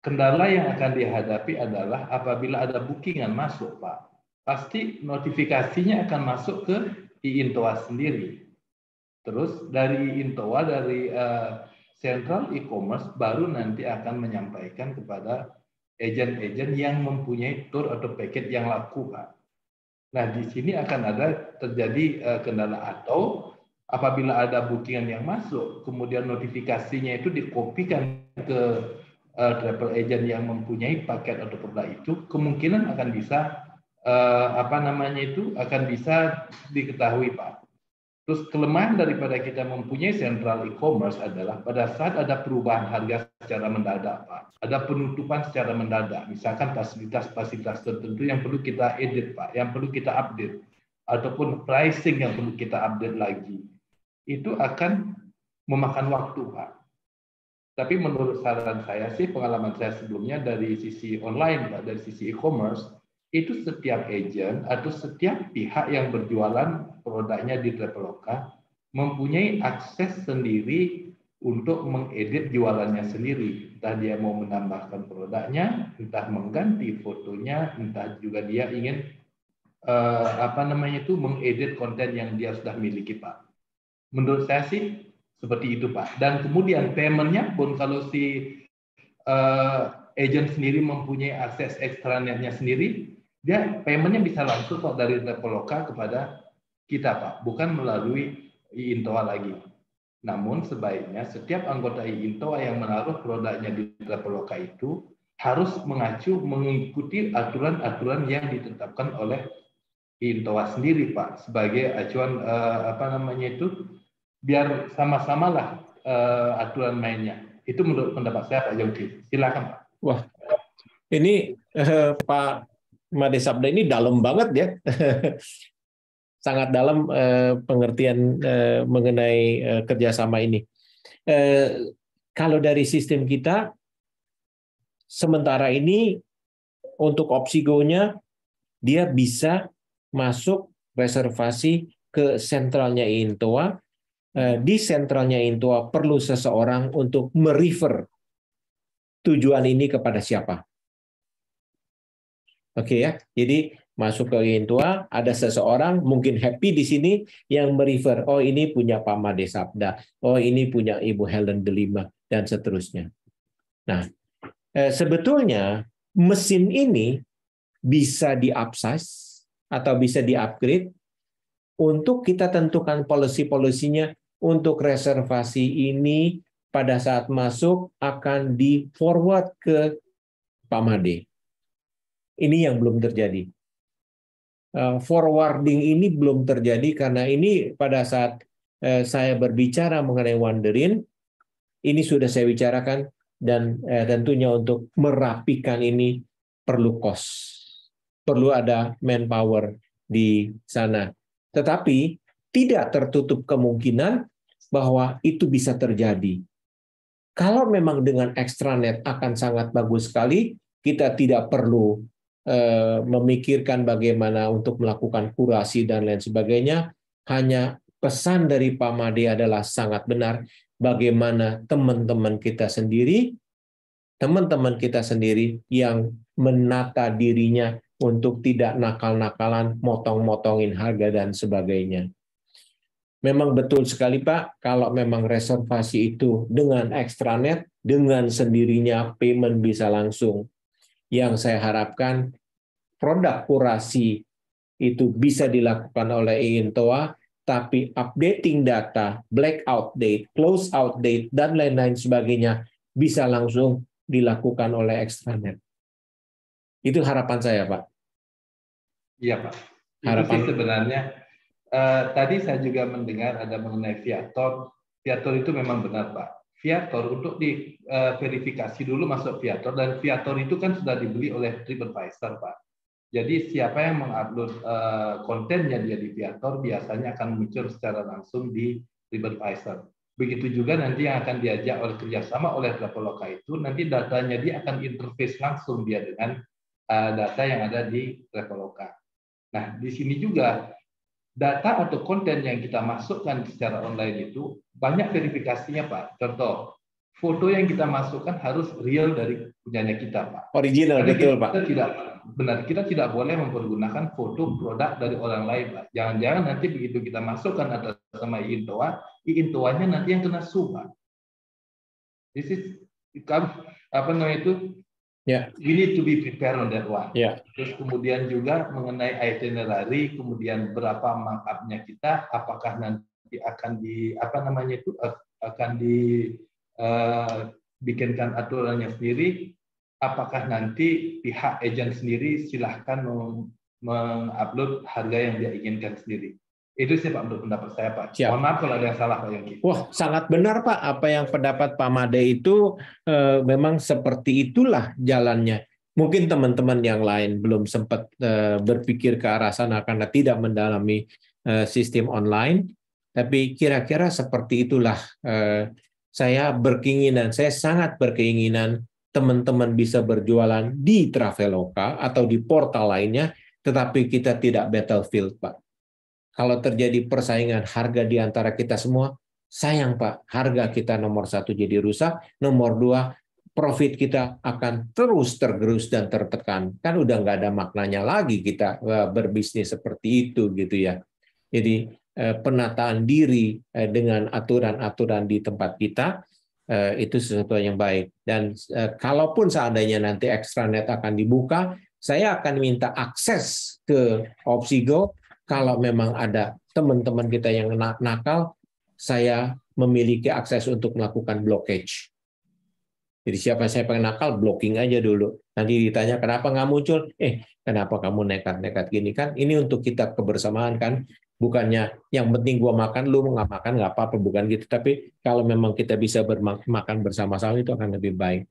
kendala yang akan dihadapi adalah apabila ada bookingan masuk, Pak, pasti notifikasinya akan masuk ke Intoa sendiri. Terus dari Intoa, dari Central E-commerce, baru nanti akan menyampaikan kepada agen-agen yang mempunyai tour atau paket yang laku, Pak. Nah, di sini akan ada terjadi kendala, atau apabila ada bookingan yang masuk, kemudian notifikasinya itu dikopikan ke travel agent yang mempunyai paket atau produk itu, kemungkinan akan bisa akan bisa diketahui, Pak. Terus kelemahan daripada kita mempunyai central e-commerce adalah pada saat ada perubahan harga secara mendadak, Pak. Ada penutupan secara mendadak, misalkan fasilitas-fasilitas tertentu yang perlu kita edit, Pak, yang perlu kita update, ataupun pricing yang perlu kita update lagi. Itu akan memakan waktu, Pak. Tapi menurut saran saya sih, pengalaman saya sebelumnya dari sisi online, Pak, dari sisi e-commerce, itu setiap agent atau setiap pihak yang berjualan produknya di Traveloka mempunyai akses sendiri untuk mengedit jualannya sendiri. Entah dia mau menambahkan produknya, entah mengganti fotonya, entah juga dia ingin mengedit konten yang dia sudah miliki, Pak. Menurut saya sih seperti itu, Pak. Dan kemudian payment-nya pun kalau si agent sendiri mempunyai akses ekstranetnya sendiri, dia payment-nya bisa langsung Pak dari Traveloka kepada kita, Pak, bukan melalui e-Intoa lagi. Namun sebaiknya setiap anggota e-Intoa yang menaruh produknya di Traveloka itu harus mengikuti aturan-aturan yang ditetapkan oleh e-Intoa sendiri, Pak, sebagai acuan biar sama-samalah aturan mainnya. Itu menurut pendapat saya, Pak Yongki. Silakan, Pak. Wah, ini Pak Made Sabda ini dalam banget ya. Sangat dalam pengertian mengenai kerjasama ini. Kalau dari sistem kita, sementara ini untuk opsi Go-nya, dia bisa masuk reservasi ke sentralnya e-Intoa. Di sentralnya e-Intoa perlu seseorang untuk merefer tujuan ini kepada siapa. Oke ya, jadi masuk ke e-Intoa, ada seseorang mungkin happy di sini yang merefer, oh ini punya Pak Made Sabda, oh ini punya Ibu Helen Delima, dan seterusnya. Nah, sebetulnya mesin ini bisa di-upsize atau bisa di-upgrade untuk kita tentukan policy-polisinya untuk reservasi ini pada saat masuk akan di-forward ke Pak Made. Ini yang belum terjadi. Forwarding ini belum terjadi karena ini pada saat saya berbicara mengenai Wonderin, ini sudah saya bicarakan dan tentunya untuk merapikan ini perlu cost. Perlu ada manpower di sana. Tetapi tidak tertutup kemungkinan bahwa itu bisa terjadi. Kalau memang dengan extranet akan sangat bagus sekali, kita tidak perlu memikirkan bagaimana untuk melakukan kurasi dan lain sebagainya. Hanya pesan dari Pak Made adalah sangat benar, bagaimana teman-teman kita sendiri yang menata dirinya untuk tidak nakal-nakalan, motong-motongin harga dan sebagainya. Memang betul sekali Pak, kalau memang reservasi itu dengan extranet, dengan sendirinya payment bisa langsung. Yang saya harapkan produk kurasi itu bisa dilakukan oleh e-Intoa, tapi updating data, blackout date, close out date, dan lain-lain sebagainya bisa langsung dilakukan oleh extranet. Itu harapan saya, Pak. Iya, Pak. Harapan. Itu sih sebenarnya. Tadi saya juga mendengar ada mengenai Viator. Viator itu memang benar, Pak. Viator untuk diverifikasi dulu masuk Viator, dan Viator itu kan sudah dibeli oleh TripAdvisor, Pak. Jadi siapa yang mengupload kontennya dia di Viator biasanya akan muncul secara langsung di TripAdvisor. Begitu juga nanti yang akan diajak oleh kerjasama oleh Traveloka itu, nanti datanya dia akan interface langsung dia dengan data yang ada di Traveloka. Nah, di sini juga data atau konten yang kita masukkan secara online itu banyak verifikasinya, Pak. Contoh, foto yang kita masukkan harus real dari punyanya kita, Pak. Original, betul, Pak. Kita tidak boleh mempergunakan foto produk dari orang lain, Pak. Jangan-jangan nanti begitu kita masukkan atas sama e-Intoa, e-Intoanya nanti yang kena sue, Pak. This is Yeah. We need to be prepared on that one. Yeah. Terus kemudian juga mengenai itinerary, kemudian berapa markup-nya kita, apakah nanti akan dibikinkan aturannya sendiri, apakah nanti pihak agen sendiri silahkan mengupload harga yang dia inginkan sendiri. Itu sih Pak menurut pendapat saya Pak. Siap. Mohon maaf kalau ada yang salah Pak Yongki. Wah, sangat benar Pak. Apa yang pendapat Pak Made itu memang seperti itulah jalannya. Mungkin teman-teman yang lain belum sempat berpikir ke arah sana karena tidak mendalami sistem online, tapi kira-kira seperti itulah saya sangat berkeinginan teman-teman bisa berjualan di Traveloka atau di portal lainnya, tetapi kita tidak battlefield Pak. Kalau terjadi persaingan harga di antara kita semua, sayang Pak, harga kita nomor 1 jadi rusak, nomor 2 profit kita akan terus tergerus dan tertekan. Kan udah nggak ada maknanya lagi kita berbisnis seperti itu gitu ya. Jadi penataan diri dengan aturan-aturan di tempat kita itu sesuatu yang baik. Dan kalaupun seandainya nanti extranet akan dibuka, saya akan minta akses ke Opsigo. Kalau memang ada teman-teman kita yang nakal, saya memiliki akses untuk melakukan blockage. Jadi siapa saya pengen nakal, blocking aja dulu. Nanti ditanya kenapa nggak muncul? Kenapa kamu nekat-nekat gini kan? Ini untuk kita kebersamaan kan? Bukannya yang penting gua makan, lu nggak makan nggak apa-apa, bukan gitu. Tapi kalau memang kita bisa makan bersama-sama itu akan lebih baik.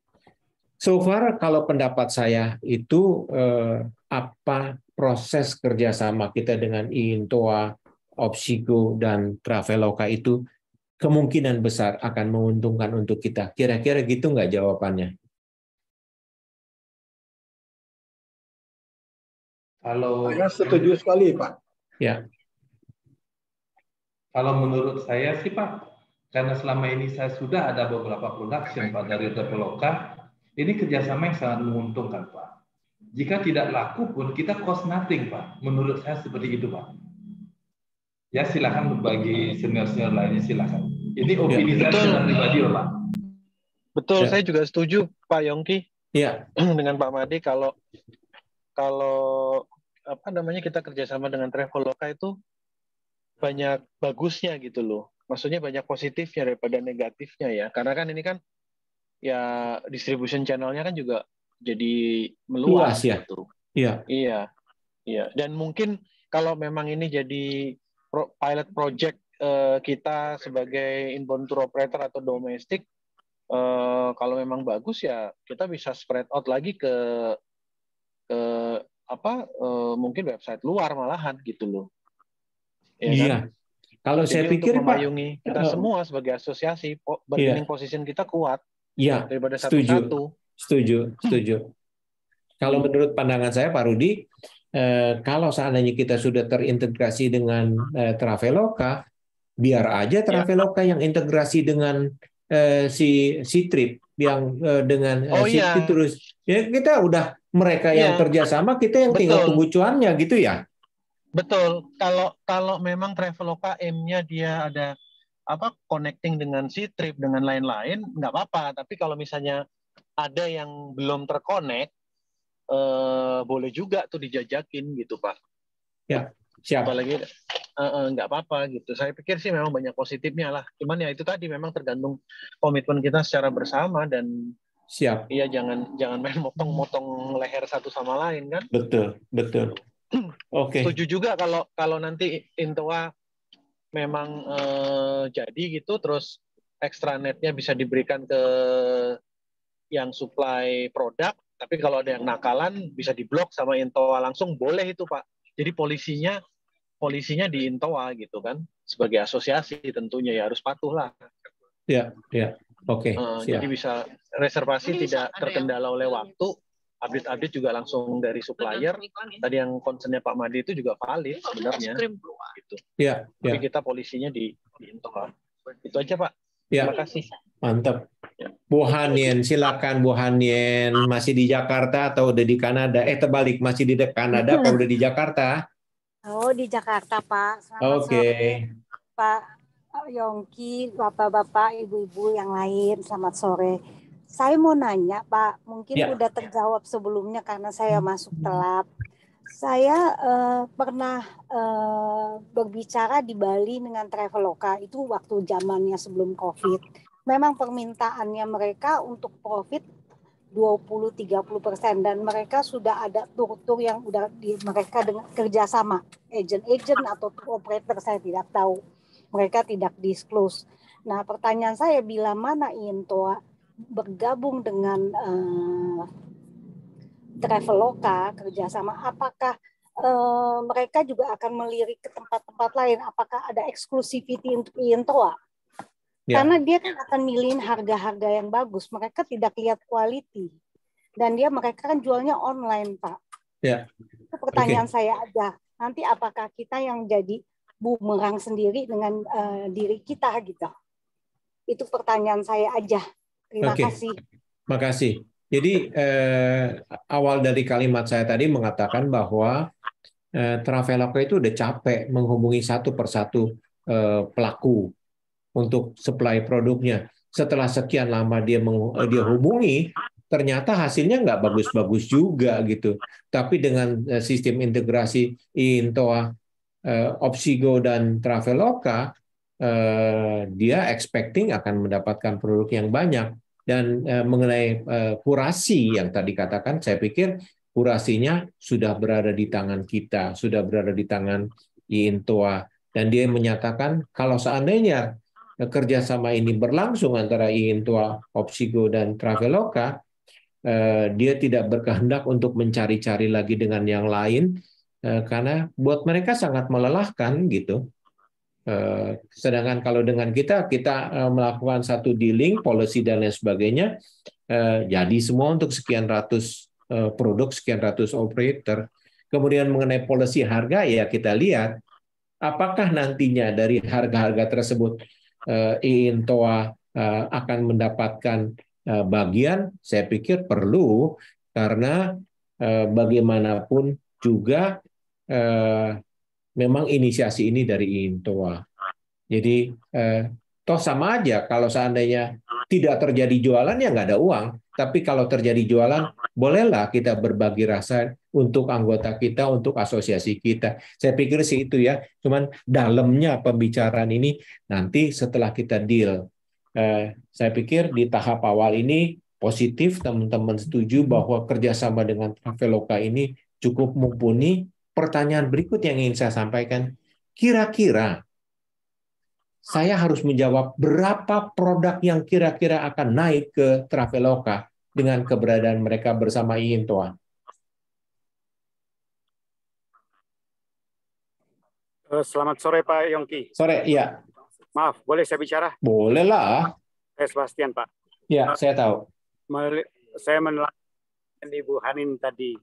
So far kalau pendapat saya itu apa proses kerjasama kita dengan Intoa, Opsigo, dan Traveloka itu kemungkinan besar akan menguntungkan untuk kita. Kira-kira gitu nggak jawabannya? Saya setuju sekali, Pak. Ya. Kalau menurut saya sih Pak, karena selama ini saya sudah ada beberapa production Pak dari Traveloka, ini kerjasama yang sangat menguntungkan Pak. Jika tidak laku pun kita cost nothing Pak. Menurut saya seperti itu Pak. Ya silakan bagi senior-senior lainnya silakan. Ini opini saya secara pribadi Pak. Betul, saya juga setuju Pak Yongki. Iya. Dengan Pak Made kalau apa namanya kita kerjasama dengan Traveloka itu banyak bagusnya gitu loh. Maksudnya banyak positifnya daripada negatifnya ya. Karena kan ini kan ya distribution channelnya kan juga jadi meluas ya. gitu. Iya. Iya. Dan mungkin kalau memang ini jadi pilot project kita sebagai inbound tour operator atau domestik, kalau memang bagus ya kita bisa spread out lagi ke mungkin website luar malahan gitu loh. Ya, iya. kan? Kalau jadi saya pikir untuk memayungi Pak, kita semua sebagai asosiasi bargaining position kita kuat. Iya. Daripada satu-satu. Setuju. Kalau menurut pandangan saya Pak Rudi, kalau seandainya kita sudah terintegrasi dengan Traveloka, biar aja Traveloka yang integrasi dengan si Trip yang dengan terus ya kita udah mereka yang kerjasama, kita yang tinggal tunggu cuannya gitu ya. Betul. Kalau memang Traveloka M-nya dia ada connecting dengan si Trip dengan lain-lain nggak apa-apa. Tapi kalau misalnya ada yang belum terkonek, boleh juga tuh dijajakin gitu Pak. Ya, siap. Apalagi nggak apa-apa gitu. Saya pikir sih memang banyak positifnya lah. Cuman ya itu tadi memang tergantung komitmen kita secara bersama dan siap. Iya jangan main motong-motong leher satu sama lain kan. Betul. Oke. Setuju juga kalau nanti Intoa memang jadi gitu, terus extranetnya bisa diberikan ke yang supply produk. Tapi kalau ada yang nakalan bisa diblok sama Intoa langsung, boleh itu Pak. Jadi polisinya di Intoa gitu kan, sebagai asosiasi tentunya ya harus patuh lah. Ya. Oke. Jadi bisa reservasi tidak terkendala oleh waktu, update juga langsung dari supplier. Tadi yang concernnya Pak Made itu juga valid sebenarnya. Gitu. Ya. Tapi kita polisinya di Intoa. Itu aja Pak. Ya. Terima kasih. Mantap. Bu Hanien, silakan Bu Hanien. Masih di Jakarta atau udah di Kanada? Terbalik, masih di Kanada atau udah di Jakarta? Oh, di Jakarta, Pak. Oke. Pak Yongki, Bapak-bapak, Ibu-ibu yang lain, selamat sore. Saya mau nanya, Pak, mungkin udah terjawab sebelumnya karena saya masuk telat. Saya pernah berbicara di Bali dengan Traveloka itu waktu zamannya sebelum COVID. Memang permintaannya mereka untuk profit 20-30% dan mereka sudah ada tur-tur yang udah mereka dengan kerjasama agent atau tour operator, saya tidak tahu, mereka tidak disclose. Nah, pertanyaan saya, bila mana Intoa bergabung dengan Traveloka kerjasama, apakah mereka juga akan melirik ke tempat-tempat lain? Apakah ada exclusivity untuk Intoa? Ya. Karena dia kan akan milihin harga-harga yang bagus. Mereka tidak lihat quality. Dan mereka kan jualnya online, Pak. Ya. Itu pertanyaan saya aja. Nanti apakah kita yang jadi bumerang sendiri dengan diri kita gitu? Itu pertanyaan saya aja. Terima kasih. Terima kasih. Jadi awal dari kalimat saya tadi mengatakan bahwa Traveloka itu udah capek menghubungi satu persatu pelaku untuk supply produknya. Setelah sekian lama dia hubungi, ternyata hasilnya nggak bagus-bagus juga gitu. Tapi dengan sistem integrasi Intoa, Opsigo dan Traveloka, dia expecting akan mendapatkan produk yang banyak. Dan mengenai kurasi yang tadi katakan, saya pikir kurasinya sudah berada di tangan kita, sudah berada di tangan Intoa. Dan dia menyatakan kalau seandainya kerjasama ini berlangsung antara Intoa, Opsigo, dan Traveloka, dia tidak berkehendak untuk mencari-cari lagi dengan yang lain, karena buat mereka sangat melelahkan gitu. Sedangkan kalau dengan kita melakukan satu dealing, policy dan lain sebagainya, jadi semua untuk sekian ratus produk, sekian ratus operator. Kemudian mengenai policy harga, ya kita lihat apakah nantinya dari harga-harga tersebut Intoa akan mendapatkan bagian. Saya pikir perlu, karena bagaimanapun juga memang inisiasi ini dari Intoa. Jadi toh sama aja kalau seandainya tidak terjadi jualan ya nggak ada uang. Tapi kalau terjadi jualan, bolehlah kita berbagi rasa untuk anggota kita, untuk asosiasi kita. Saya pikir sih itu ya. Cuman dalamnya pembicaraan ini nanti setelah kita deal. Saya pikir di tahap awal ini positif, teman-teman setuju bahwa kerjasama dengan Traveloka ini cukup mumpuni. Pertanyaan berikut yang ingin saya sampaikan, kira-kira saya harus menjawab berapa produk yang kira-kira akan naik ke Traveloka dengan keberadaan mereka bersama Intoa. Selamat sore Pak Yongki. Sore, iya. Maaf, boleh saya bicara? Boleh lah. Saya Sebastian, Pak. Ya, saya tahu. Saya meneliti Ibu Hanin tadi.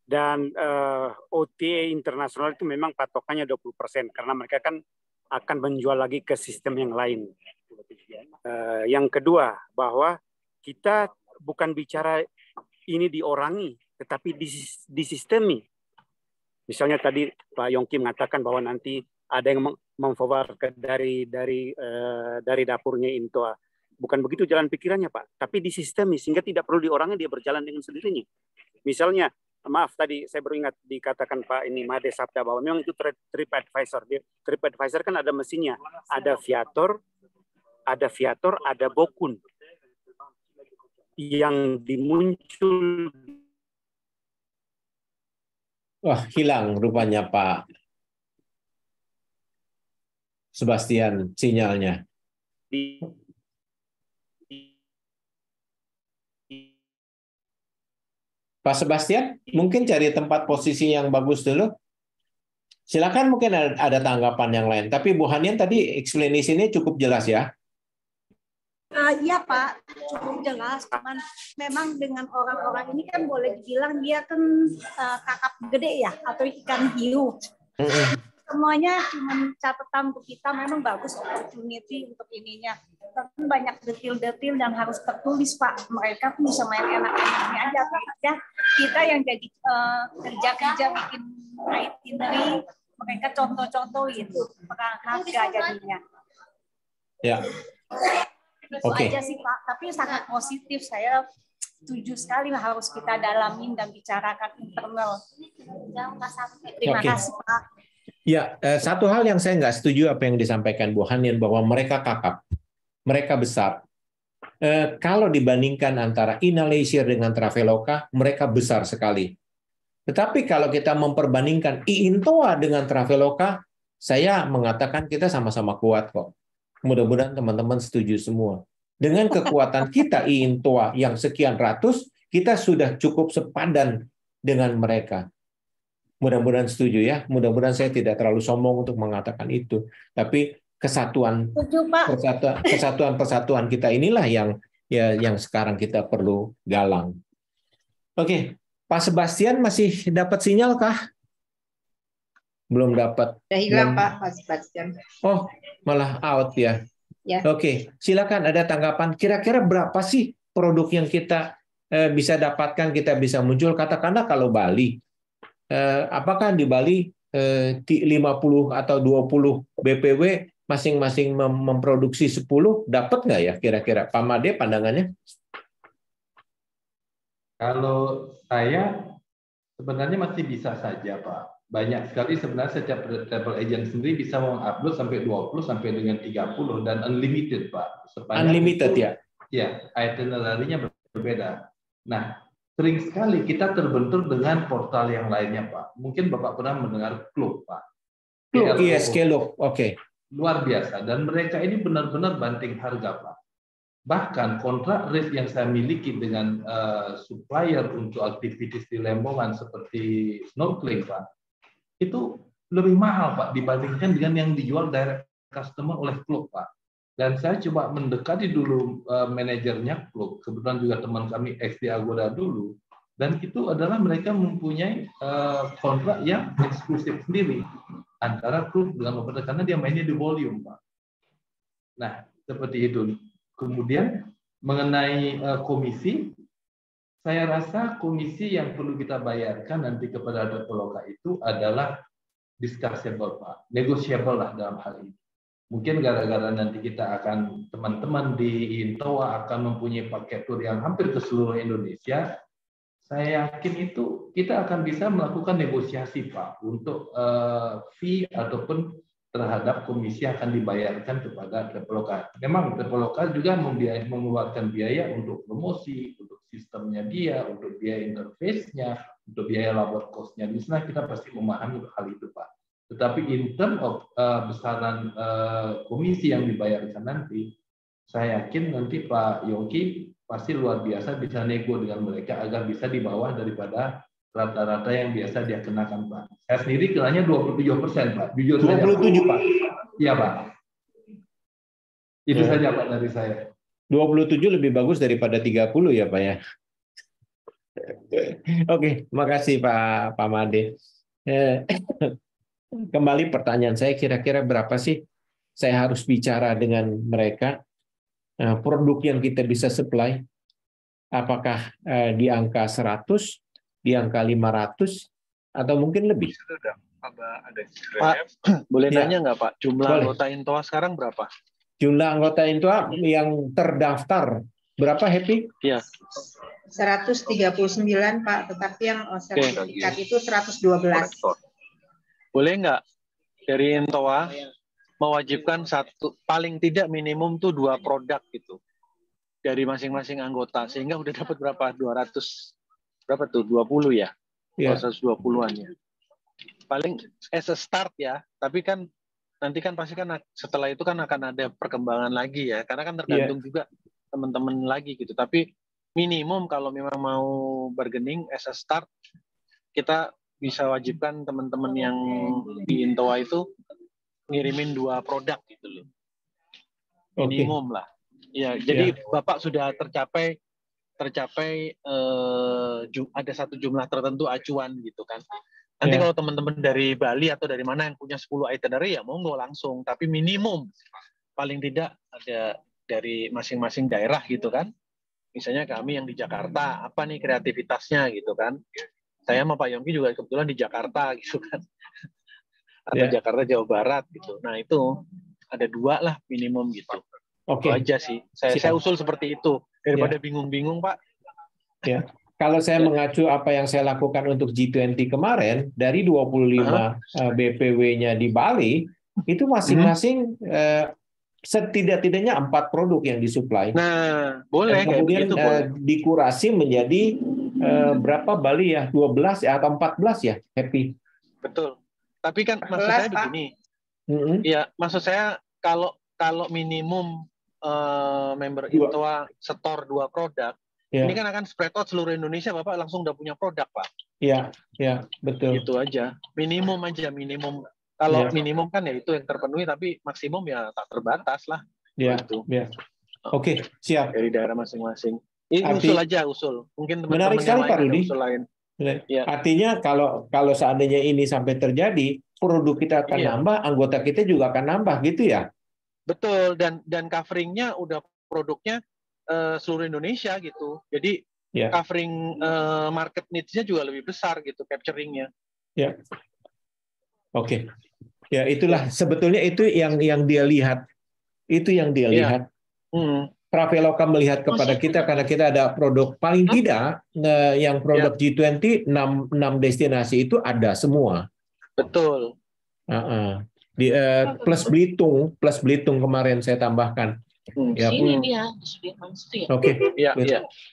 Dan OTA internasional itu memang patokannya 20%, karena mereka kan akan menjual lagi ke sistem yang lain. Yang kedua, bahwa kita bukan bicara ini diorangi, tetapi disistemi. Misalnya tadi Pak Yongki mengatakan bahwa nanti ada yang memforward dari dapurnya Intoa. Bukan begitu jalan pikirannya, Pak. Tapi disistemi sehingga tidak perlu diorangi, dia berjalan dengan sendirinya. Misalnya, maaf tadi saya baru ingat dikatakan Pak ini Made Sabda bahwa memang itu TripAdvisor. TripAdvisor kan ada mesinnya, ada Viator, ada Bokun. Yang dimuncul. Wah, hilang rupanya Pak Sebastian sinyalnya. Pak Sebastian, mungkin cari tempat posisi yang bagus dulu. Silakan, mungkin ada tanggapan yang lain. Tapi Bu Hanian tadi explanation-nya cukup jelas ya? Iya Pak, cukup jelas. Cuman memang dengan orang-orang ini kan boleh dibilang dia kan kakap gede ya, atau ikan hiu. Semuanya cuma catatan untuk kita, memang bagus opportunity untuk ininya. Tapi banyak detil-detil dan harus tertulis Pak. Mereka pun bisa main enak-enaknya aja. Ya, kita yang jadi kerja-kerja bikin itinerary, mereka contoh-contoh itu perang harga jadinya. Ya. Itu aja sih Pak. Tapi sangat positif, saya setuju sekali harus kita dalamin dan bicarakan internal. Terima kasih Pak. Ya, satu hal yang saya nggak setuju apa yang disampaikan Bu Hanin bahwa mereka kakap, mereka besar. Kalau dibandingkan antara Inalasia dengan Traveloka, mereka besar sekali. Tetapi kalau kita memperbandingkan IINTOA dengan Traveloka, saya mengatakan kita sama-sama kuat kok. Mudah-mudahan teman-teman setuju semua. Dengan kekuatan kita IINTOA yang sekian ratus, kita sudah cukup sepadan dengan mereka. Mudah-mudahan setuju ya. Mudah-mudahan saya tidak terlalu sombong untuk mengatakan itu. Tapi kesatuan kita inilah yang sekarang kita perlu galang. Oke, Pak Sebastian masih dapat sinyal kah? Belum dapat. Sudah hilang Pak Sebastian. Oh, malah out ya. Ya. Oke, silakan ada tanggapan. Kira-kira berapa sih produk yang kita bisa dapatkan, kita bisa muncul? Katakanlah kalau Bali, apakah di Bali 50 atau 20 BPW masing-masing memproduksi 10, dapat nggak ya kira-kira? Pak Made pandangannya? Kalau saya sebenarnya masih bisa saja Pak. Banyak sekali sebenarnya setiap travel agent sendiri bisa mengupload sampai 20 sampai dengan 30 dan unlimited Pak. Unlimited itu, ya? Ya, itinerary-nya berbeda. Nah, sering sekali kita terbentur dengan portal yang lainnya Pak. Mungkin Bapak pernah mendengar Klook Pak. Klook, yes, Klook, oke. Luar biasa dan mereka ini benar-benar banting harga Pak. Bahkan kontrak rate yang saya miliki dengan supplier untuk aktivitas di Lembongan seperti snorkeling Pak, itu lebih mahal Pak dibandingkan dengan yang dijual direct customer oleh Klook Pak. Dan saya coba mendekati dulu manajernya Klook, kebetulan juga teman kami ex di Agoda dulu, dan itu adalah mereka mempunyai kontrak yang eksklusif sendiri antara Klook dengan operator karena dia mainnya di volume Pak. Nah seperti itu. Kemudian mengenai komisi, saya rasa komisi yang perlu kita bayarkan nanti kepada Traveloka itu adalah discussable Pak, negotiable lah dalam hal ini. Mungkin gara-gara nanti kita akan, teman-teman di IINTOA akan mempunyai paket tour yang hampir ke seluruh Indonesia, saya yakin itu kita akan bisa melakukan negosiasi Pak untuk fee ataupun terhadap komisi yang akan dibayarkan kepada Traveloka. Memang Traveloka juga mengeluarkan biaya untuk promosi, untuk sistemnya dia, untuk biaya interface-nya, untuk biaya labor cost-nya. Di sana kita pasti memahami hal itu Pak. Tetapi in term of besaran komisi yang dibayarkan nanti, saya yakin nanti Pak Yongki pasti luar biasa bisa nego dengan mereka agar bisa di bawah daripada rata-rata yang biasa dia kenakan Pak. Saya sendiri kenanya 27% Pak. Jujur 27 saja, Pak? Iya Pak. Itu saja Pak dari saya. 27 lebih bagus daripada 30 ya Pak ya. Oke, makasih Pak Made. Kembali pertanyaan saya, kira-kira berapa sih saya harus bicara dengan mereka? Produk yang kita bisa supply, apakah di angka 100, di angka 500, atau mungkin lebih? Pak, boleh nanya nggak Pak, jumlah anggota IINTOA sekarang berapa? Jumlah anggota IINTOA yang terdaftar berapa, Happy? Iya. 139 Pak, tetapi yang sertifikat itu 112. Boleh nggak dari IINTOA mewajibkan paling tidak minimum tuh 2 produk gitu dari masing-masing anggota, sehingga udah dapat berapa? 200 berapa tuh? 20 ya? 120-an ya. Paling as a start ya, tapi kan nanti kan pasti kan setelah itu kan akan ada perkembangan lagi ya, karena kan tergantung juga teman-teman lagi gitu. Tapi minimum kalau memang mau bargaining as a start, kita bisa wajibkan teman-teman yang di IINTOA itu ngirimin 2 produk gitu loh. Minimum lah. Ya, jadi Bapak sudah tercapai ada satu jumlah tertentu acuan gitu kan. Nanti kalau teman-teman dari Bali atau dari mana yang punya 10 itinerary ya monggo langsung, tapi minimum paling tidak ada dari masing-masing daerah gitu kan. Misalnya kami yang di Jakarta, apa nih kreativitasnya gitu kan. Saya sama Pak Yongki juga kebetulan di Jakarta gitu kan. Atau Jakarta Jawa Barat gitu. Nah, itu ada 2 lah minimum gitu. Itu aja sih. Saya usul seperti itu daripada bingung-bingung Pak. Ya. Kalau saya mengacu apa yang saya lakukan untuk G20 kemarin, dari 25 BPW-nya di Bali, itu masing-masing setidak-tidaknya 4 produk yang disuplai. Nah, boleh Dan kayak kemudian begitu boleh. dikurasi menjadi berapa Bali ya? 12 ya atau 14 ya? Happy. Betul. Tapi kan maksud saya begini. Ya, maksud saya kalau minimum member Intoa setor 2 produk, ini kan akan spread out seluruh Indonesia, Bapak langsung udah punya produk, Pak. Iya, ya, betul. Itu aja. Minimum aja, minimum. Kalau minimum kan ya itu yang terpenuhi, tapi maksimum ya tak terbatas lah. Iya, ya. Oke, siap. Dari daerah masing-masing. Ini usul aja, usul. Mungkin teman-teman yang lain ada usul lain. Ya. Artinya kalau seandainya ini sampai terjadi, produk kita akan nambah, anggota kita juga akan nambah, gitu ya? Betul, dan coveringnya udah produknya seluruh Indonesia gitu. Jadi covering market needs-nya juga lebih besar gitu, capturing-nya. Ya. Oke. Ya, itulah sebetulnya itu yang dia lihat. Itu yang dia lihat. Traveloka melihat kepada kita karena kita ada produk paling tidak yang produk G20 6 destinasi itu ada semua. Betul. Di plus Belitung kemarin saya tambahkan. Ya, Oke.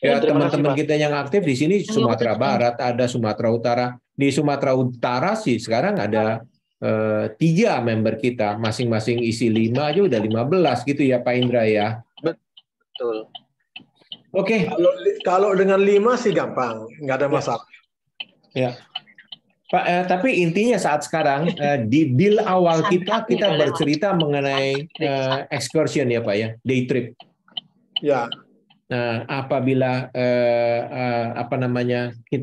Ya, teman-teman kita yang aktif di sini Sumatera Barat ada, Sumatera Utara. Di Sumatera Utara sih sekarang ada 3 member kita, masing-masing isi 5 aja udah 15 gitu ya Pak Indra ya. Betul. Oke. Kalau dengan 5 sih gampang, nggak ada masalah. Ya. Pak, tapi intinya saat sekarang di deal awal kita bercerita mengenai excursion ya Pak ya, day trip. Ya. Nah, apabila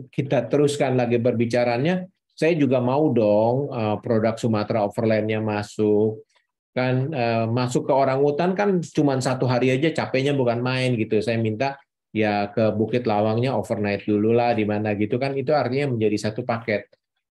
kita teruskan lagi berbicaranya, saya juga mau dong produk Sumatera Overland-nya masuk. Kan masuk ke orangutan kan cuma 1 hari aja, capeknya bukan main gitu. Saya minta ya ke Bukit Lawangnya overnight dulu lah di mana gitu kan, itu artinya menjadi satu paket.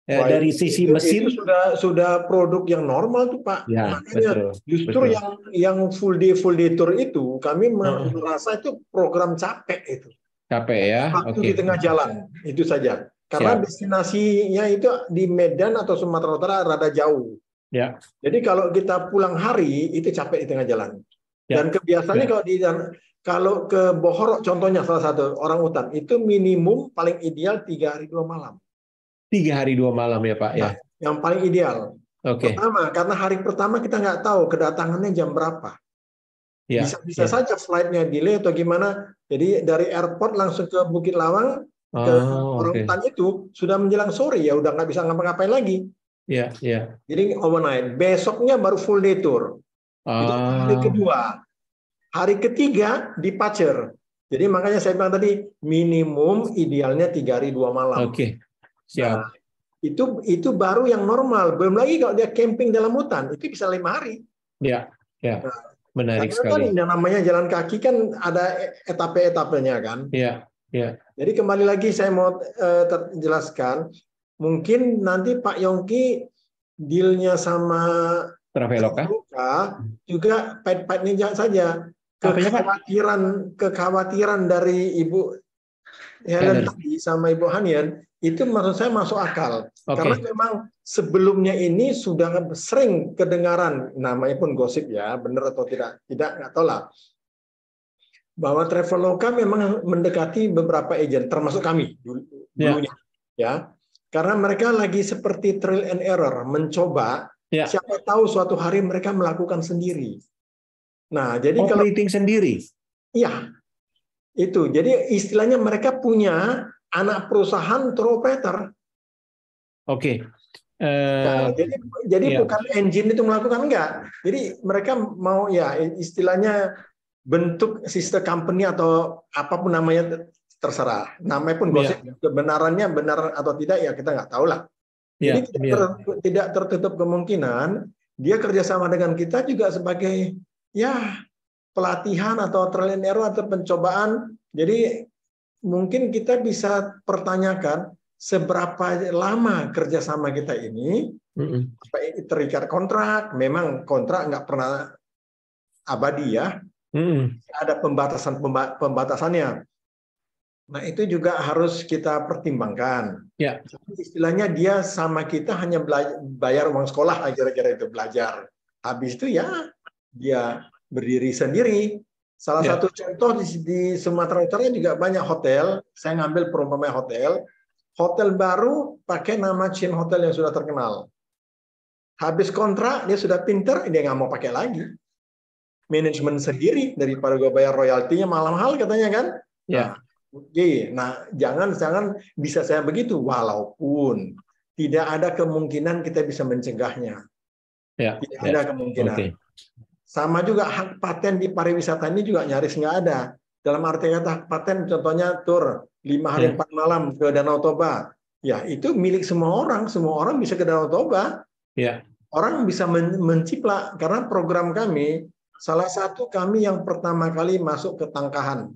Dari sisi mesin itu sudah produk yang normal tuh Pak. Ya, makanya justru yang full day tour itu kami merasa itu program capek itu. Capek ya. Waktu di tengah jalan itu saja. Karena destinasinya itu di Medan atau Sumatera Utara rada jauh. Ya. Jadi kalau kita pulang hari itu capek di tengah jalan. Dan kebiasaannya kalau ke Bohorok contohnya salah satu orang hutan itu minimum paling ideal 3 hari 2 malam. 3 hari 2 malam ya Pak ya. Yang paling ideal. Pertama, karena hari pertama kita nggak tahu kedatangannya jam berapa. Bisa saja flightnya delay atau gimana. Jadi dari airport langsung ke Bukit Lawang ke orang hutan itu sudah menjelang sore ya udah nggak bisa ngapa-ngapain lagi. Jadi overnight. Besoknya baru full day tour. Itu hari kedua. Hari ketiga departure. Jadi makanya saya bilang tadi minimum idealnya 3 hari 2 malam. Siap. Nah, itu baru yang normal. Belum lagi kalau dia camping dalam hutan, itu bisa 5 hari. Ya. Nah, menarik sekali. Kan yang namanya jalan kaki kan ada etape-etapenya kan. Jadi kembali lagi saya mau jelaskan, mungkin nanti Pak Yongki dealnya sama Traveloka juga pahit-pahitnya jangan saja. Kekhawatiran dari Ibu Helen tadi sama Ibu Hanian itu maksud saya masuk akal. Karena memang sebelumnya ini sudah sering kedengaran, namanya pun gosip ya, benar atau tidak nggak tahu lah. Bahwa Traveloka memang mendekati beberapa agen, termasuk kami dulunya, ya. Karena mereka lagi seperti trial and error, mencoba. Siapa tahu suatu hari mereka melakukan sendiri. Nah, jadi operating sendiri. Iya. Itu. Jadi istilahnya mereka punya anak perusahaan tour operator. Jadi bukan engine itu melakukan enggak. Jadi mereka mau ya istilahnya bentuk sister company atau apapun namanya terserah. Namanya pun gosip. Kebenarannya benar atau tidak ya kita nggak tahu lah. Jadi tidak tertutup kemungkinan dia kerjasama dengan kita juga sebagai pelatihan atau trial and error atau pencobaan. Jadi mungkin kita bisa pertanyakan seberapa lama kerjasama kita ini, terikat kontrak, memang kontrak nggak pernah abadi ya, ada pembatasannya. Nah, itu juga harus kita pertimbangkan. Ya. Istilahnya dia sama kita hanya bayar uang sekolah, kira-kira itu belajar. Habis itu ya dia berdiri sendiri. Salah satu contoh di Sumatera Utara juga banyak hotel. Saya ngambil perumpamaan hotel. Hotel baru pakai nama chain hotel yang sudah terkenal. Habis kontrak, dia sudah pinter, dia nggak mau pakai lagi. Manajemen sendiri, daripada gue bayar royaltinya mahal-mahal katanya kan. Ya. Nah, jangan bisa saya begitu, walaupun tidak ada kemungkinan kita bisa mencegahnya. Tidak ada kemungkinan. Sama juga hak paten di pariwisata ini juga nyaris nggak ada. Dalam arti kata paten, contohnya tur 5 hari 4 malam ke Danau Toba, ya itu milik semua orang bisa ke Danau Toba. Orang bisa menciplak karena program kami, salah satu kami yang pertama kali masuk ke Tangkahan,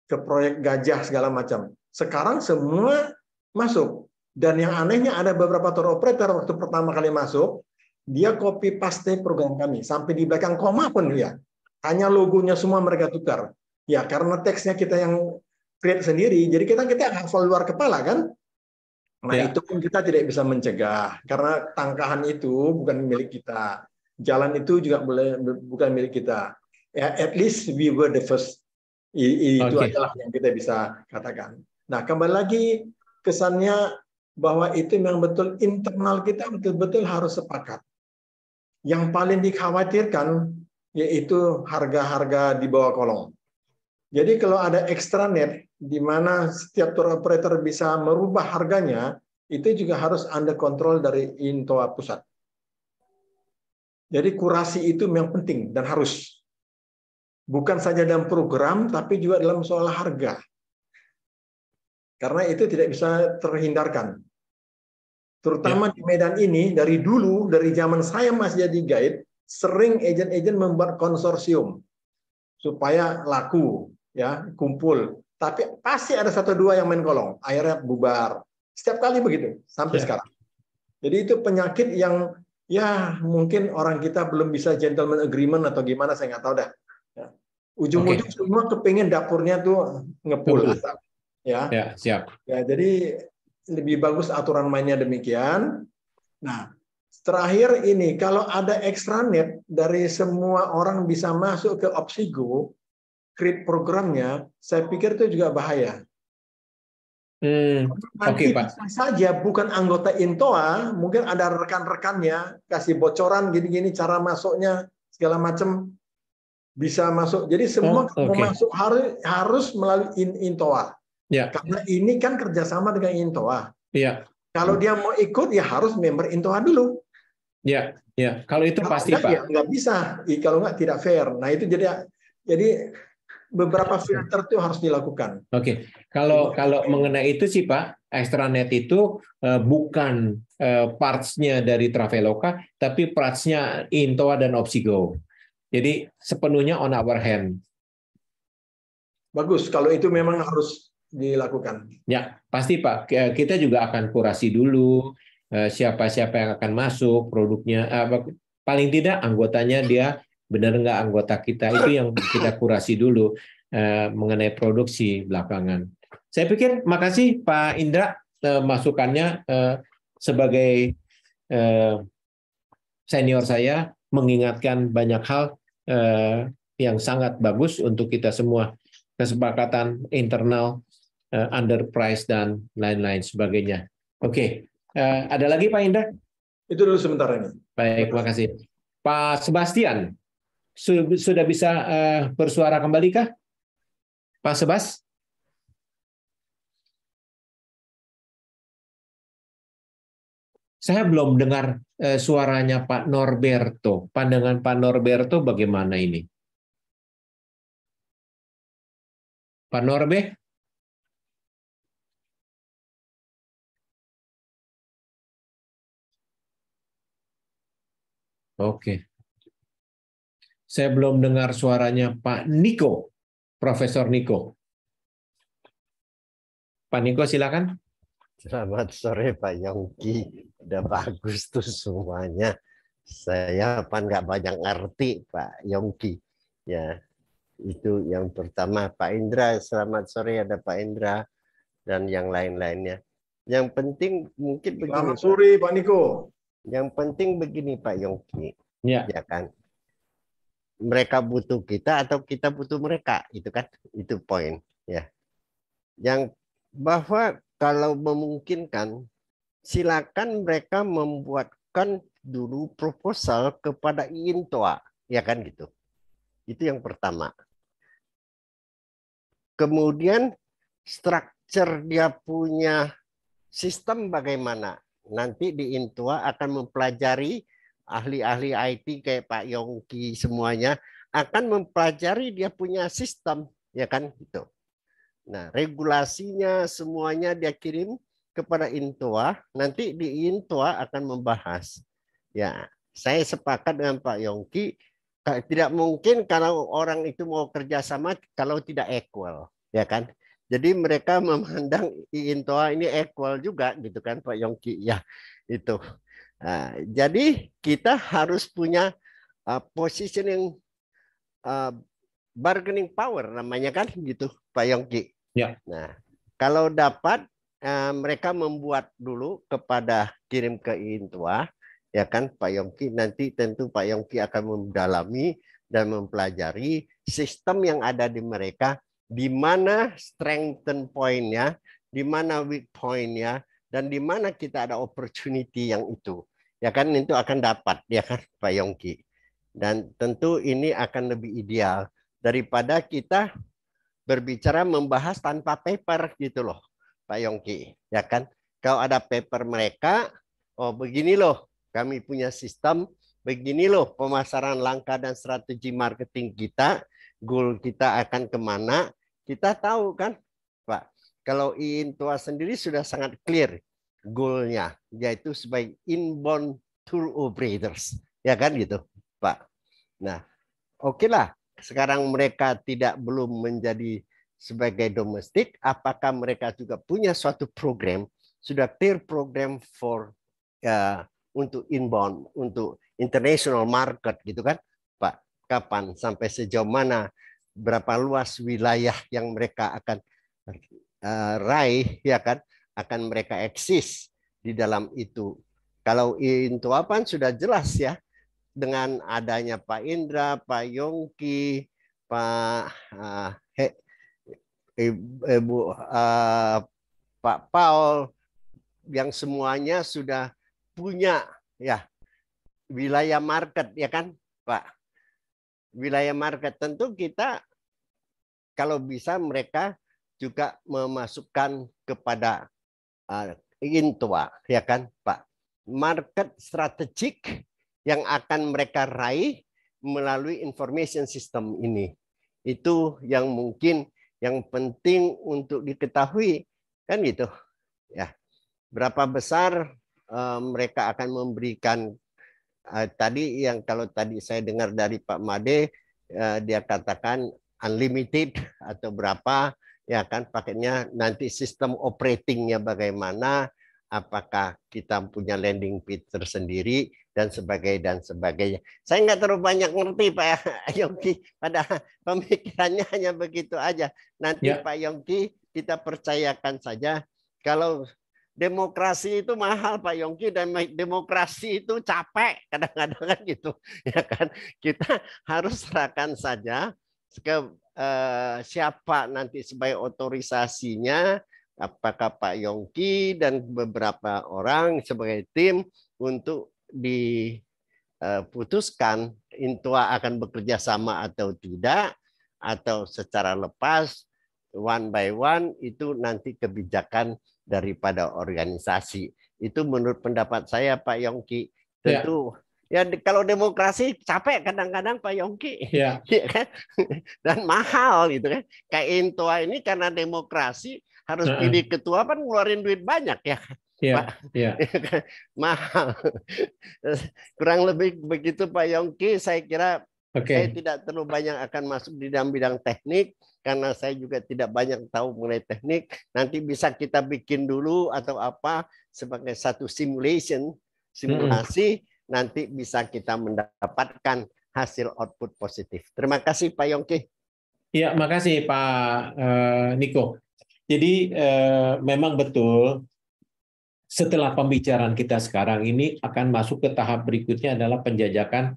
ke proyek gajah segala macam. Sekarang semua masuk. Dan yang anehnya ada beberapa tour operator waktu pertama kali masuk, dia copy paste program kami. Sampai di belakang koma pun ya. Hanya logonya semua mereka tukar. Ya karena teksnya kita yang create sendiri, jadi kita hafal luar kepala kan. Nah itu pun kita tidak bisa mencegah. Karena Tangkahan itu bukan milik kita. Jalan itu juga bukan milik kita. Ya, at least we were the first. Itu adalah yang kita bisa katakan. Nah, kembali lagi kesannya bahwa itu memang betul internal kita betul-betul harus sepakat. Yang paling dikhawatirkan yaitu harga-harga di bawah kolong. Jadi kalau ada extranet di mana setiap tour operator bisa merubah harganya, itu juga harus under control dari Intoa pusat. Jadi kurasi itu memang penting dan harus. Bukan saja dalam program, tapi juga dalam soal harga. Karena itu tidak bisa terhindarkan. Terutama di Medan ini, dari dulu, dari zaman saya masih jadi guide, sering agen-agen membuat konsorsium supaya laku, ya kumpul. Tapi pasti ada 1-2 yang main kolong, akhirnya bubar. Setiap kali begitu, sampai sekarang. Jadi itu penyakit yang ya mungkin orang kita belum bisa gentleman agreement atau gimana, saya nggak tahu dah. Ujung-ujung semua kepengen dapurnya tuh ngepul asap. Ya, siap. Ya, jadi lebih bagus aturan mainnya demikian. Nah, terakhir ini kalau ada extranet dari semua orang bisa masuk ke Opsigo, create programnya, saya pikir itu juga bahaya. Nanti Pak. bisa saja bukan anggota Intoa, mungkin ada rekan-rekannya kasih bocoran gini-gini cara masuknya segala macam. Bisa masuk. Jadi semua mau masuk harus melalui Intoa. Karena ini kan kerjasama dengan Intoa. Kalau dia mau ikut ya harus member Intoa dulu. Kalau itu pasti Pak. Ya, nggak bisa. Kalau nggak tidak fair. Nah itu jadi beberapa filter itu harus dilakukan. Kalau mengenai itu sih Pak, extranet itu bukan parts-nya dari Traveloka, tapi parts-nya Intoa dan Opsigo. Jadi sepenuhnya on our hand. Bagus, kalau itu memang harus dilakukan. Ya, pasti Pak. Kita juga akan kurasi dulu siapa-siapa yang akan masuk, produknya. Paling tidak anggotanya dia benar nggak anggota kita, itu yang kita kurasi dulu mengenai produksi belakangan. Saya pikir makasih Pak Indra masukannya sebagai senior saya mengingatkan banyak hal yang sangat bagus untuk kita semua. Kesepakatan internal, underprice dan lain-lain sebagainya. Ada lagi Pak Indra? Itu dulu sebentar ini. Baik, makasih. Pak Sebastian, sudah bisa bersuara kembali kah? Pak Sebas? Saya belum dengar suaranya Pak Norberto. Pandangan Pak Norberto bagaimana ini? Pak Norbe? Saya belum dengar suaranya Pak Niko, Profesor Niko. Pak Niko, silakan. Selamat sore Pak Yongki. Udah bagus tuh semuanya. Saya nggak banyak ngerti Pak Yongki. Ya, Itu yang pertama. Pak Indra, selamat sore, ada Pak Indra dan yang lain-lainnya. Yang penting mungkin begini. Selamat sore Pak Niko. Yang penting begini Pak Yongki. Ya. Ya kan. Mereka butuh kita atau kita butuh mereka, itu kan, itu poin ya. Yang bahwa kalau memungkinkan silakan mereka membuatkan dulu proposal kepada IINTOA, ya kan gitu. Itu yang pertama. Kemudian struktur dia punya sistem bagaimana. Nanti di IINTOA akan mempelajari ahli-ahli IT kayak Pak Yongki semuanya akan mempelajari dia punya sistem, ya kan gitu. Nah, regulasinya semuanya dia kirim kepada IINTOA, nanti di IINTOA akan membahas. Ya, saya sepakat dengan Pak Yongki, tidak mungkin kalau orang itu mau kerjasama kalau tidak equal, ya kan? Jadi mereka memandang IINTOA ini equal juga, gitu kan Pak Yongki, ya itu. Nah, jadi kita harus punya positioning bargaining power namanya kan gitu Pak Yongki. Ya. Nah, kalau dapat mereka membuat dulu kepada kirim ke IINTOA, ya kan Pak Yongki, nanti tentu Pak Yongki akan mendalami dan mempelajari sistem yang ada di mereka, di mana strengthen point-nya, di mana weak point-nya, dan di mana kita ada opportunity yang itu. Ya kan itu akan dapat, ya kan Pak Yongki. Dan tentu ini akan lebih ideal daripada kita berbicara membahas tanpa paper gitu loh Pak Yongki, ya kan. Kalau ada paper mereka, oh begini loh kami punya sistem, begini loh pemasaran langkah dan strategi marketing kita, goal kita akan kemana, kita tahu kan Pak. Kalau IINTOA sendiri sudah sangat clear goalnya, yaitu sebagai inbound tour operators, ya kan gitu Pak. Nah, oke lah, sekarang mereka belum menjadi sebagai domestik, apakah mereka juga punya suatu program, sudah clear program for untuk inbound, untuk international market gitu kan Pak. Kapan, sampai sejauh mana, berapa luas wilayah yang mereka akan raih, ya kan, akan mereka eksis di dalam itu. Kalau IINTOA kan sudah jelas ya, dengan adanya Pak Indra, Pak Yongki, Pak Pak Paul, yang semuanya sudah punya ya wilayah market, ya kan Pak. Wilayah market tentu kita kalau bisa mereka juga memasukkan kepada IINTOA, ya kan Pak, market strategik yang akan mereka raih melalui information system ini. Itu yang mungkin yang penting untuk diketahui kan gitu ya. Berapa besar mereka akan memberikan tadi yang kalau tadi saya dengar dari Pak Made dia katakan unlimited atau berapa, ya kan paketnya, nanti sistem operatingnya bagaimana, apakah kita punya landing page tersendiri dan sebagainya. Saya nggak terlalu banyak ngerti Pak Yongki, pada pemikirannya hanya begitu aja. Nanti ya. Pak Yongki kita percayakan saja, kalau demokrasi itu mahal Pak Yongki, dan demokrasi itu capek kadang-kadang kan gitu, ya kan. Kita harus serahkan saja ke siapa nanti sebagai otorisasinya, apakah Pak Yongki dan beberapa orang sebagai tim untuk diputuskan IINTOA akan bekerja sama atau tidak, atau secara lepas one by one, itu nanti kebijakan daripada organisasi. Itu menurut pendapat saya Pak Yongki. Tentu ya kalau demokrasi capek kadang-kadang Pak Yongki, ya kan? Dan mahal gitu kan. Kayak IINTOA ini karena demokrasi harus pilih ketua kan ngeluarin duit banyak ya. Pak. Mahal. Kurang lebih begitu Pak Yongki. Saya kira saya tidak terlalu banyak akan masuk di dalam bidang teknik karena saya juga tidak banyak tahu mengenai teknik. Nanti bisa kita bikin dulu atau apa sebagai satu simulasi, nanti bisa kita mendapatkan hasil output positif. Terima kasih Pak Yongki. Ya, makasih Pak Niko. Jadi memang betul setelah pembicaraan kita sekarang ini akan masuk ke tahap berikutnya adalah penjajakan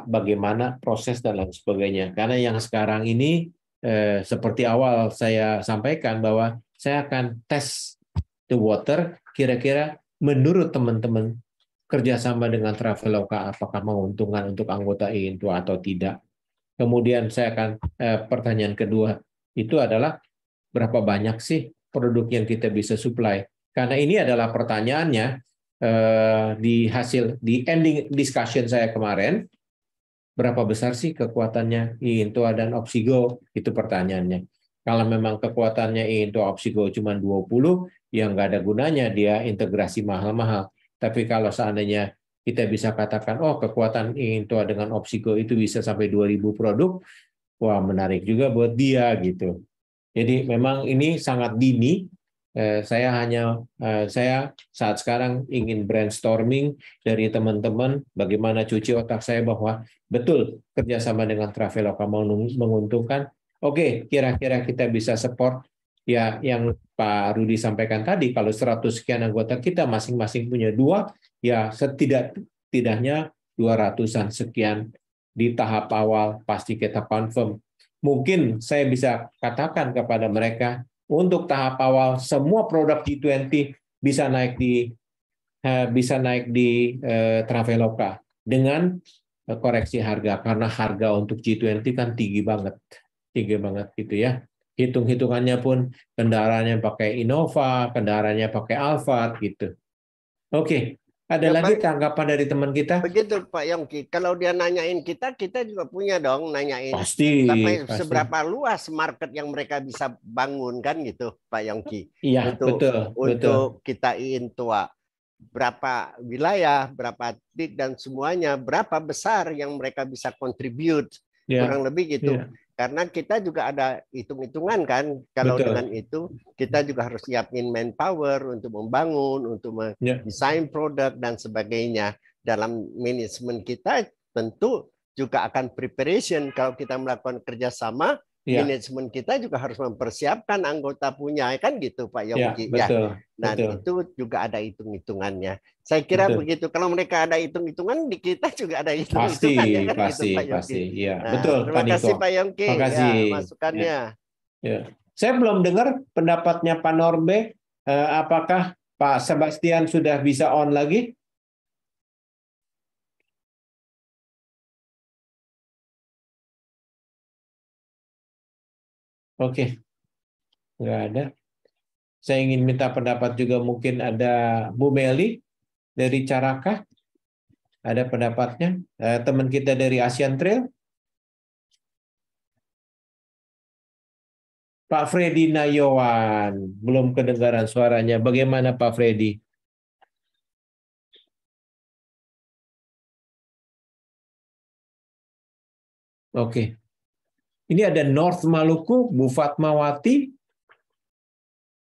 bagaimana proses dan lain sebagainya. Karena yang sekarang ini seperti awal saya sampaikan bahwa saya akan tes the water, kira-kira menurut teman-teman kerjasama dengan Traveloka apakah menguntungkan untuk anggota INTO atau tidak. Kemudian saya akan pertanyaan kedua itu adalah berapa banyak sih produk yang kita bisa supply. Karena ini adalah pertanyaannya di ending discussion saya kemarin, berapa besar sih kekuatannya INTOA dan Opsigo? Itu pertanyaannya. Kalau memang kekuatannya INTOA Opsigo cuma 20, ya nggak ada gunanya dia integrasi mahal-mahal. Tapi kalau seandainya kita bisa katakan, oh kekuatan INTOA dengan Opsigo itu bisa sampai 2.000 produk, wah menarik juga buat dia gitu. Jadi memang ini sangat dini. Saya saat sekarang ingin brainstorming dari teman-teman bagaimana cuci otak saya bahwa betul kerjasama dengan Traveloka menguntungkan. Oke, kira-kira kita bisa support ya yang Pak Rudi sampaikan tadi. Kalau 100 sekian anggota kita masing-masing punya 2, ya setidaknya 200-an sekian di tahap awal pasti kita confirm. Mungkin saya bisa katakan kepada mereka untuk tahap awal semua produk G20 bisa naik di Traveloka dengan koreksi harga karena harga untuk G20 kan tinggi banget gitu ya. Hitung-hitungannya pun kendaraannya pakai Innova, kendaraannya pakai Alphard gitu. Oke. Ada lagi tanggapan dari teman kita? Begitu Pak Yongki, kalau dia nanyain kita juga punya dong nanyain. Pasti. Seberapa luas market yang mereka bisa bangun kan gitu Pak Yongki. Iya, Untuk kita INTOA. Berapa wilayah, berapa titik dan semuanya, berapa besar yang mereka bisa contribute. Kurang lebih gitu. Karena kita juga ada hitung-hitungan kan, kalau dengan itu kita juga harus siapin manpower untuk membangun, untuk mendesain produk dan sebagainya. Dalam manajemen kita tentu juga akan preparation kalau kita melakukan kerjasama. Manajemen kita juga harus mempersiapkan anggota punya, kan gitu Pak Yongki. Nah itu juga ada hitung-hitungannya. Saya kira begitu. Kalau mereka ada hitung-hitungan, di kita juga ada hitung-hitungannya kan gitu Pak Yongki. Pasti. Ya, nah, betul. Terima kasih Pak Yongki ya, masukannya. Saya belum dengar pendapatnya Pak Norbe. Apakah Pak Sebastian sudah bisa on lagi? Oke, nggak ada. Saya ingin minta pendapat juga, mungkin ada Bu Meli dari Caraka, ada pendapatnya. Teman kita dari Asian Trail, Pak Freddy Nayawan, belum kedengaran suaranya. Bagaimana Pak Freddy? Oke. Ini ada North Maluku, Bu Fatmawati.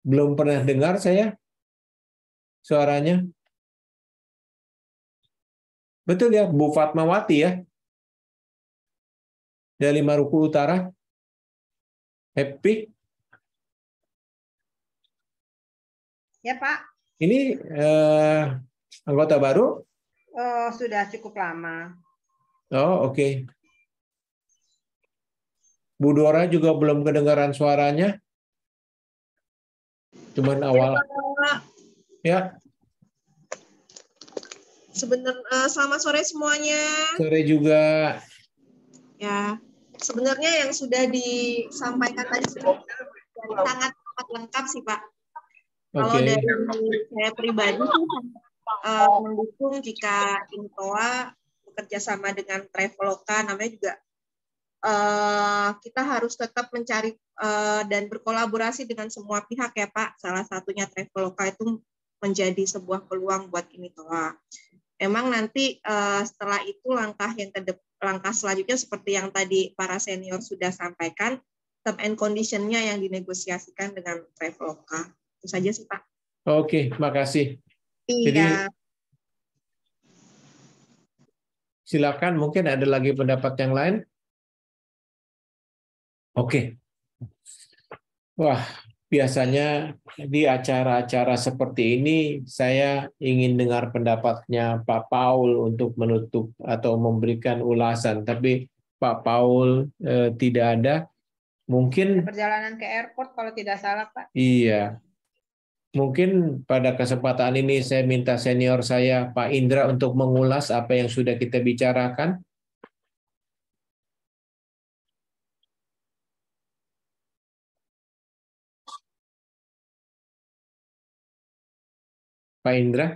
Belum pernah dengar saya suaranya. Betul ya, Bu Fatmawati ya? Dari Maluku Utara. Happy? Ya Pak. Ini anggota baru? Sudah cukup lama. Oh, oke. Bu Dora juga belum kedengaran suaranya. Cuman awal. Ya. Selamat sore semuanya. Sore juga. Ya, sebenarnya yang sudah disampaikan tadi sangat lengkap sih Pak. Kalau dari saya pribadi mendukung jika INTOA bekerja sama dengan Traveloka, namanya juga kita harus tetap mencari dan berkolaborasi dengan semua pihak ya Pak. Salah satunya Traveloka itu menjadi sebuah peluang buat INTOA. Memang nanti setelah itu langkah selanjutnya seperti yang tadi para senior sudah sampaikan, term and condition-nya yang dinegosiasikan dengan Traveloka. Itu saja sih Pak. Oke, makasih. Iya. Jadi silakan, mungkin ada lagi pendapat yang lain. Oke. Wah, biasanya di acara-acara seperti ini saya ingin dengar pendapatnya Pak Paul untuk menutup atau memberikan ulasan, tapi Pak Paul tidak ada. Mungkin Perjalanan ke airport kalau tidak salah, Pak. iya. Mungkin pada kesempatan ini saya minta senior saya Pak Indra untuk mengulas apa yang sudah kita bicarakan. Pak Indra?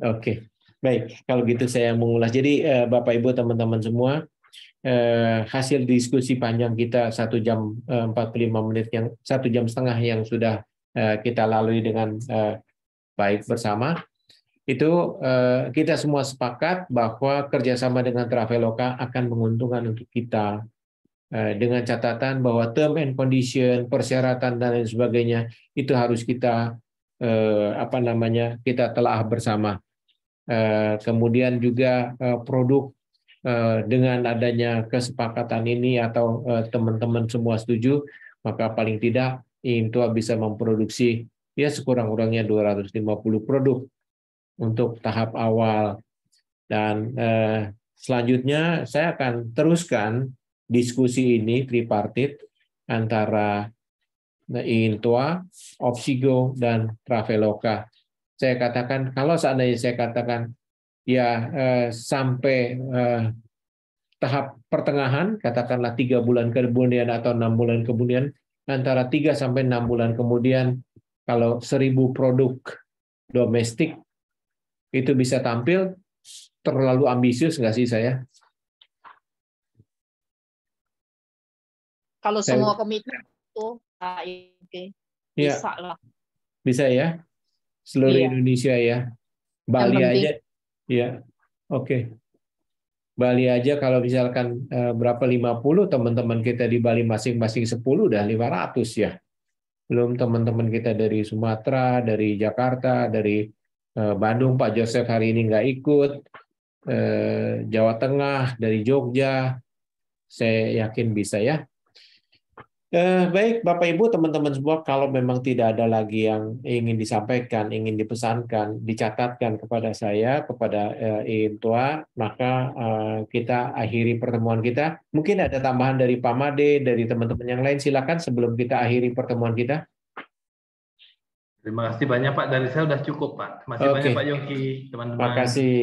Oke, baik. Kalau gitu saya mengulas. Jadi Bapak Ibu teman-teman semua, hasil diskusi panjang kita 1 jam 45 menit, yang 1,5 jam yang sudah kita lalui dengan baik bersama, itu kita semua sepakat bahwa kerjasama dengan Traveloka akan menguntungkan untuk kita. Dengan catatan bahwa term and condition, persyaratan dan lain sebagainya itu harus kita kita telah bersama. Kemudian juga produk dengan adanya kesepakatan ini atau teman-teman semua setuju, maka paling tidak Intua bisa memproduksi ya sekurang-kurangnya 250 produk untuk tahap awal. Dan selanjutnya saya akan teruskan diskusi ini tripartit antara Intua, Opsigo, dan Traveloka. Saya katakan, kalau seandainya saya katakan ya sampai tahap pertengahan, katakanlah 3 bulan kemudian atau 6 bulan kemudian, antara 3 sampai 6 bulan kemudian, kalau 1.000 produk domestik itu bisa tampil, terlalu ambisius nggak sih saya? Kalau semua komitmen itu bisa lah. Bisa ya? Seluruh Indonesia ya. Bali aja ya. Oke. Bali aja kalau misalkan berapa 50 teman-teman kita di Bali masing-masing 10 udah 500 ya. Belum teman-teman kita dari Sumatera, dari Jakarta, dari Bandung, Pak Joseph hari ini nggak ikut. Jawa Tengah, dari Jogja. Saya yakin bisa ya. Baik, Bapak Ibu, teman-teman semua, kalau memang tidak ada lagi yang ingin disampaikan, ingin dipesankan, dicatatkan kepada saya, kepada Intua, maka kita akhiri pertemuan kita. Mungkin ada tambahan dari Pak Made, dari teman-teman yang lain, silakan sebelum kita akhiri pertemuan kita. Terima kasih banyak Pak, dari saya sudah cukup Pak. Terima kasih banyak Pak Yongki, teman-teman. Terima kasih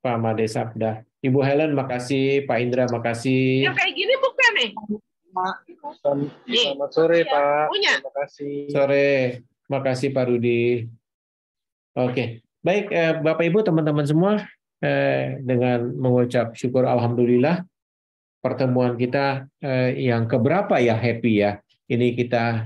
Pak Made Sabda. Ibu Helen, makasih. Pak Indra, makasih. Yang kayak gini bukan nih? Selamat sore Pak. Terima kasih. Sore, makasih Pak Rudi. Oke, baik Bapak Ibu teman-teman semua, dengan mengucap syukur alhamdulillah pertemuan kita yang keberapa ya happy ya. Ini kita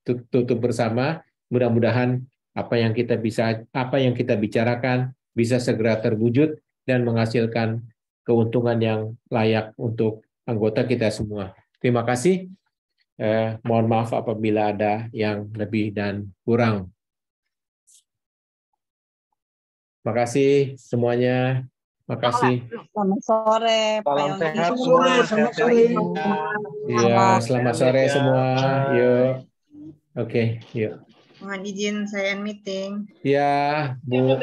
tutup bersama. Mudah-mudahan apa yang kita bicarakan bisa segera terwujud dan menghasilkan keuntungan yang layak untuk anggota kita semua. Terima kasih. Mohon maaf apabila ada yang lebih dan kurang. Terima kasih semuanya. Terima kasih. Selamat sore, Pak Yongki. Selamat sore. Iya, selamat sore semua. Yuk. Oke, yuk. Mohon izin saya meeting. Ya, Bu.